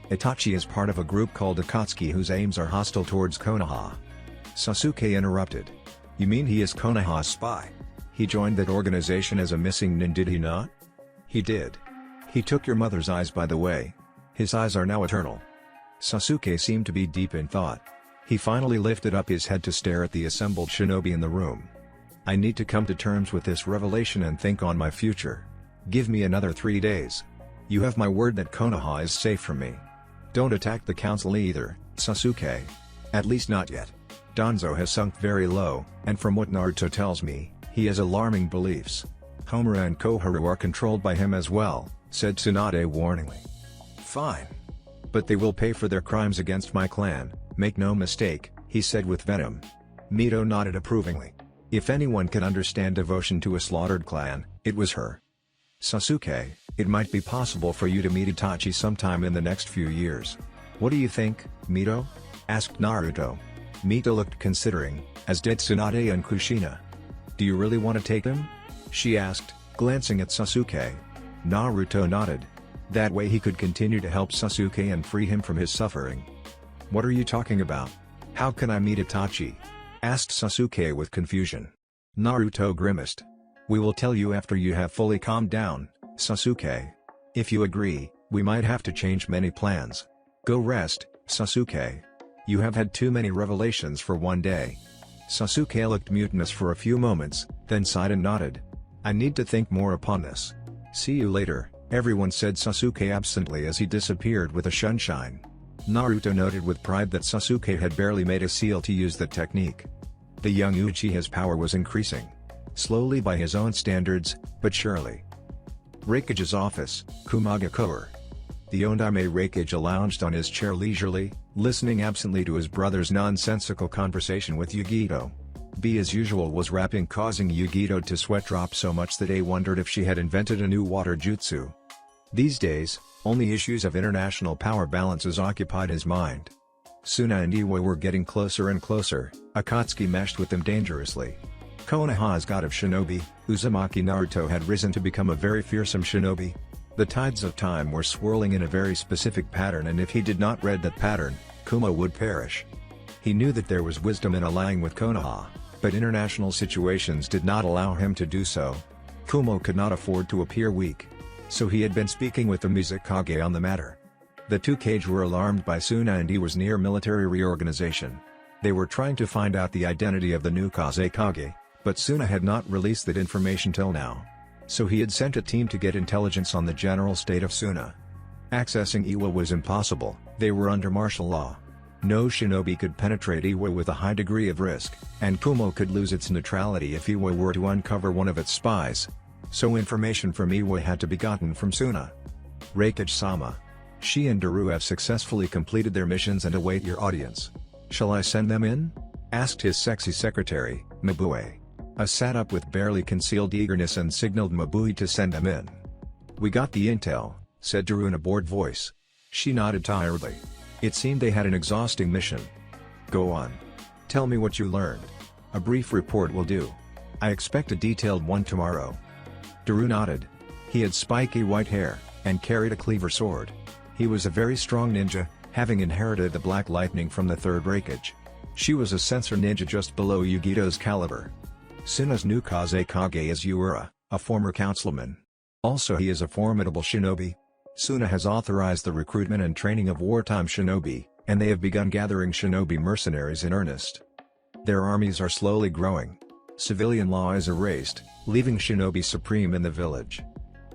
Itachi is part of a group called Akatsuki whose aims are hostile towards Konoha. Sasuke interrupted. You mean he is Konoha's spy? He joined that organization as a missing nin, did he not? He did. He took your mother's eyes, by the way. His eyes are now eternal. Sasuke seemed to be deep in thought. He finally lifted up his head to stare at the assembled shinobi in the room. I need to come to terms with this revelation and think on my future. Give me another 3 days. You have my word that Konoha is safe from me. Don't attack the council either, Sasuke. At least not yet. Danzo has sunk very low, and from what Naruto tells me, he has alarming beliefs. Homura and Koharu are controlled by him as well, said Tsunade warningly. Fine. But they will pay for their crimes against my clan, make no mistake, he said with venom. Mito nodded approvingly. If anyone can understand devotion to a slaughtered clan, it was her. Sasuke, it might be possible for you to meet Itachi sometime in the next few years. What do you think, Mito? Asked Naruto. Mito looked considering, as did Tsunade and Kushina. Do you really want to take him? She asked, glancing at Sasuke. Naruto nodded. That way he could continue to help Sasuke and free him from his suffering. What are you talking about? How can I meet Itachi? Asked Sasuke with confusion. Naruto grimaced. We will tell you after you have fully calmed down, Sasuke. If you agree, we might have to change many plans. Go rest, Sasuke. You have had too many revelations for one day. Sasuke looked mutinous for a few moments, then sighed and nodded. I need to think more upon this. See you later, everyone, said Sasuke absently as he disappeared with a sunshine. Naruto noted with pride that Sasuke had barely made a seal to use the technique. The young Uchiha's power was increasing. Slowly by his own standards, but surely. Raikage's office, Kumagakour. The Ondaime Raikage lounged on his chair leisurely, listening absently to his brother's nonsensical conversation with Yugito. B as usual was rapping, causing Yugito to sweat drop so much that A wondered if she had invented a new water jutsu. These days, only issues of international power balances occupied his mind. Suna and Iwa were getting closer and closer. Akatsuki meshed with them dangerously. Konoha's god of shinobi, Uzumaki Naruto had risen to become a very fearsome shinobi. The tides of time were swirling in a very specific pattern, and if he did not read that pattern, Kuma would perish. He knew that there was wisdom in allying with Konoha, but international situations did not allow him to do so. Kuma could not afford to appear weak. So he had been speaking with the Mizukage on the matter. The two Kage were alarmed by Suna and Iwa's near military reorganization. They were trying to find out the identity of the new Kazekage, but Suna had not released that information till now. So he had sent a team to get intelligence on the general state of Suna. Accessing Iwa was impossible, they were under martial law. No shinobi could penetrate Iwa with a high degree of risk, and Kumo could lose its neutrality if Iwa were to uncover one of its spies. So information from Iwa had to be gotten from Suna. Reikage-sama. She and Daru have successfully completed their missions and await your audience. Shall I send them in? Asked his sexy secretary, Mabue. I sat up with barely concealed eagerness and signaled Mabue to send them in. We got the intel, said Daru in a bored voice. She nodded tiredly. It seemed they had an exhausting mission. Go on. Tell me what you learned. A brief report will do. I expect a detailed one tomorrow. Daru nodded. He had spiky white hair, and carried a cleaver sword. He was a very strong ninja, having inherited the Black Lightning from the third Reikage. She was a sensor ninja just below Yugito's caliber. Suna's new Kazekage is Uura, a former councilman. Also he is a formidable shinobi. Suna has authorized the recruitment and training of wartime shinobi, and they have begun gathering shinobi mercenaries in earnest. Their armies are slowly growing. Civilian law is erased, leaving shinobi supreme in the village.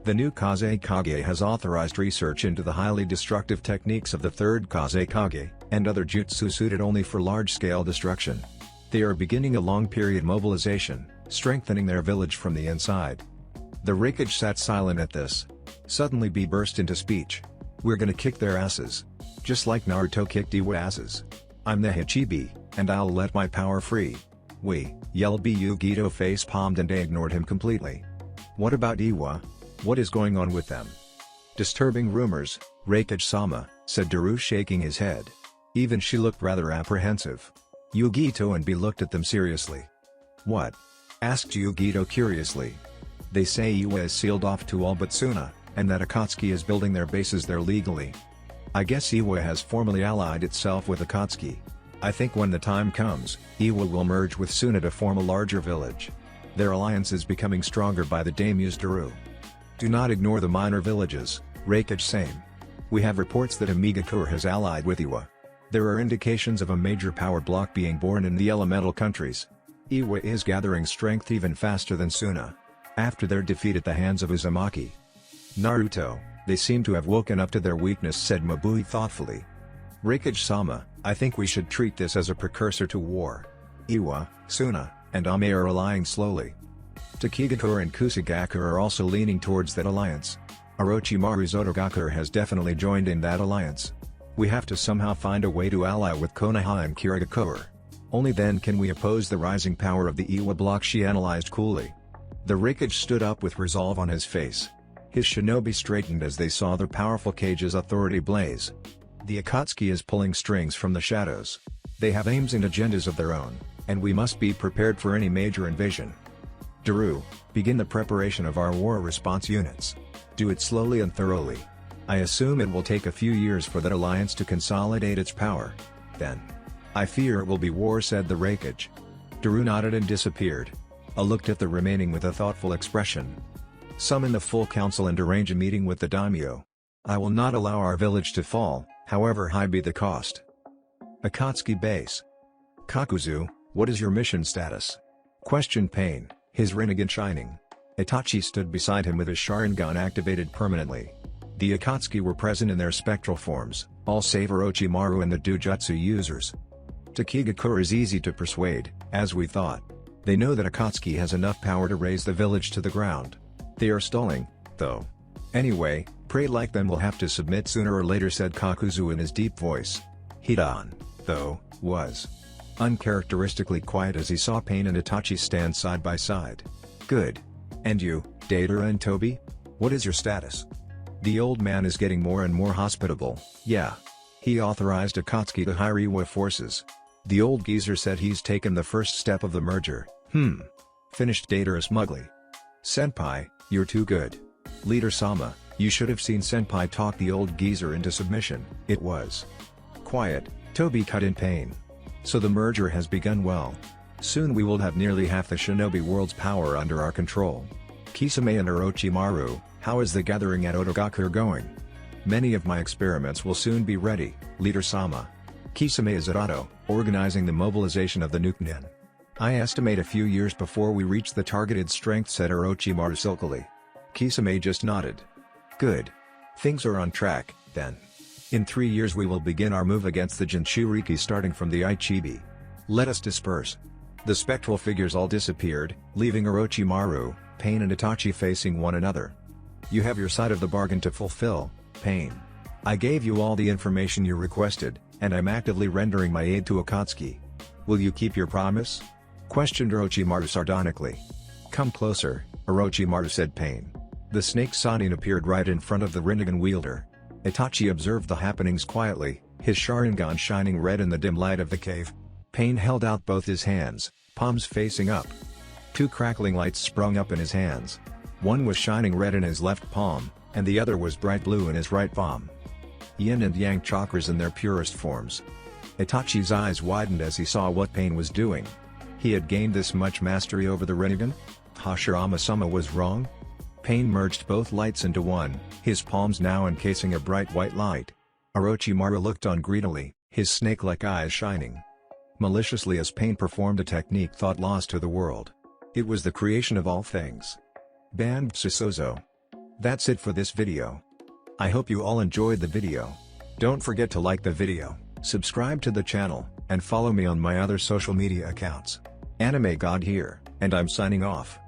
The new Kazekage has authorized research into the highly destructive techniques of the third Kazekage, and other jutsu suited only for large-scale destruction. They are beginning a long-period mobilization, strengthening their village from the inside. The Reikage sat silent at this. Suddenly B burst into speech. We're gonna kick their asses. Just like Naruto kicked Iwa asses. I'm the Hachibi, and I'll let my power free. We, yelled B. Yugito face-palmed and ignored him completely. What about Iwa? What is going on with them? Disturbing rumors, Reikage-sama, said Daru shaking his head. Even she looked rather apprehensive. Yugito and B looked at them seriously. What? Asked Yugito curiously. They say Iwa is sealed off to all but Suna, and that Akatsuki is building their bases there legally. I guess Iwa has formally allied itself with Akatsuki. I think when the time comes, Iwa will merge with Suna to form a larger village. Their alliance is becoming stronger by the day, mused Daru. Do not ignore the minor villages, Reikage same. We have reports that Amigakure has allied with Iwa. There are indications of a major power block being born in the elemental countries. Iwa is gathering strength even faster than Suna. After their defeat at the hands of Uzumaki Naruto, they seem to have woken up to their weakness, said Mabui thoughtfully. Reikage-sama, I think we should treat this as a precursor to war. Iwa, Suna, and Ame are allying slowly. Takigakure and Kusagakure are also leaning towards that alliance. Orochimaru Zotogakure has definitely joined in that alliance. We have to somehow find a way to ally with Konoha and Kirigakure. Only then can we oppose the rising power of the Iwa bloc, she analyzed coolly. The Reikage stood up with resolve on his face. His shinobi straightened as they saw the powerful Kage's authority blaze. The Akatsuki is pulling strings from the shadows. They have aims and agendas of their own, and we must be prepared for any major invasion. Daru, begin the preparation of our war response units. Do it slowly and thoroughly. I assume it will take a few years for that alliance to consolidate its power. Then, I fear it will be war, said the Reikage. Daru nodded and disappeared. I looked at the remaining with a thoughtful expression. Summon the full council and arrange a meeting with the daimyo. I will not allow our village to fall, however high be the cost. Akatsuki base. Kakuzu, what is your mission status? Questioned Pain, his Rinnegan shining. Itachi stood beside him with his Sharingan activated permanently. The Akatsuki were present in their spectral forms, all save Orochimaru and the Dujutsu users. Takigakure is easy to persuade, as we thought. They know that Akatsuki has enough power to raise the village to the ground. They are stalling, though. Anyway, prey like them will have to submit sooner or later, said Kakuzu in his deep voice. Hidan, though, was uncharacteristically quiet as he saw Pain and Itachi stand side by side. Good. And you, Deidara and Toby? What is your status? The old man is getting more and more hospitable. Yeah. He authorized Akatsuki to hire Iwa forces. The old geezer said he's taken the first step of the merger. Finished Datara smugly. Senpai, you're too good. Leader Sama, you should have seen Senpai talk the old geezer into submission. It was quiet. Toby cut in pain. So the merger has begun well. Soon we will have nearly half the shinobi world's power under our control. Kisame and Orochimaru, how is the gathering at Otogaku going? Many of my experiments will soon be ready, Leader Sama. Kisame is at Oto, organizing the mobilization of the Nukenin. I estimate a few years before we reach the targeted strength, said Orochimaru silkily. Kisame just nodded. Good. Things are on track, then. In 3 years we will begin our move against the Jinchuriki starting from the Ichibi. Let us disperse. The spectral figures all disappeared, leaving Orochimaru, Pain and Itachi facing one another. You have your side of the bargain to fulfill, Pain. I gave you all the information you requested, and I'm actively rendering my aid to Akatsuki. Will you keep your promise? Questioned Orochimaru sardonically. Come closer, Orochimaru said Pain. The snake Sanin appeared right in front of the Rinnegan wielder. Itachi observed the happenings quietly, his Sharingan shining red in the dim light of the cave. Pain held out both his hands, palms facing up. 2 crackling lights sprung up in his hands. One was shining red in his left palm, and the other was bright blue in his right palm. Yin and Yang chakras in their purest forms. Itachi's eyes widened as he saw what Pain was doing. He had gained this much mastery over the Rinnegan? Hashirama-sama was wrong? Pain merged both lights into one, his palms now encasing a bright white light. Orochimaru looked on greedily, his snake-like eyes shining maliciously as Pain performed a technique thought lost to the world. It was the creation of all things. Band Susozo. That's it for this video. I hope you all enjoyed the video. Don't forget to like the video, subscribe to the channel, and follow me on my other social media accounts. Anime God here, and I'm signing off.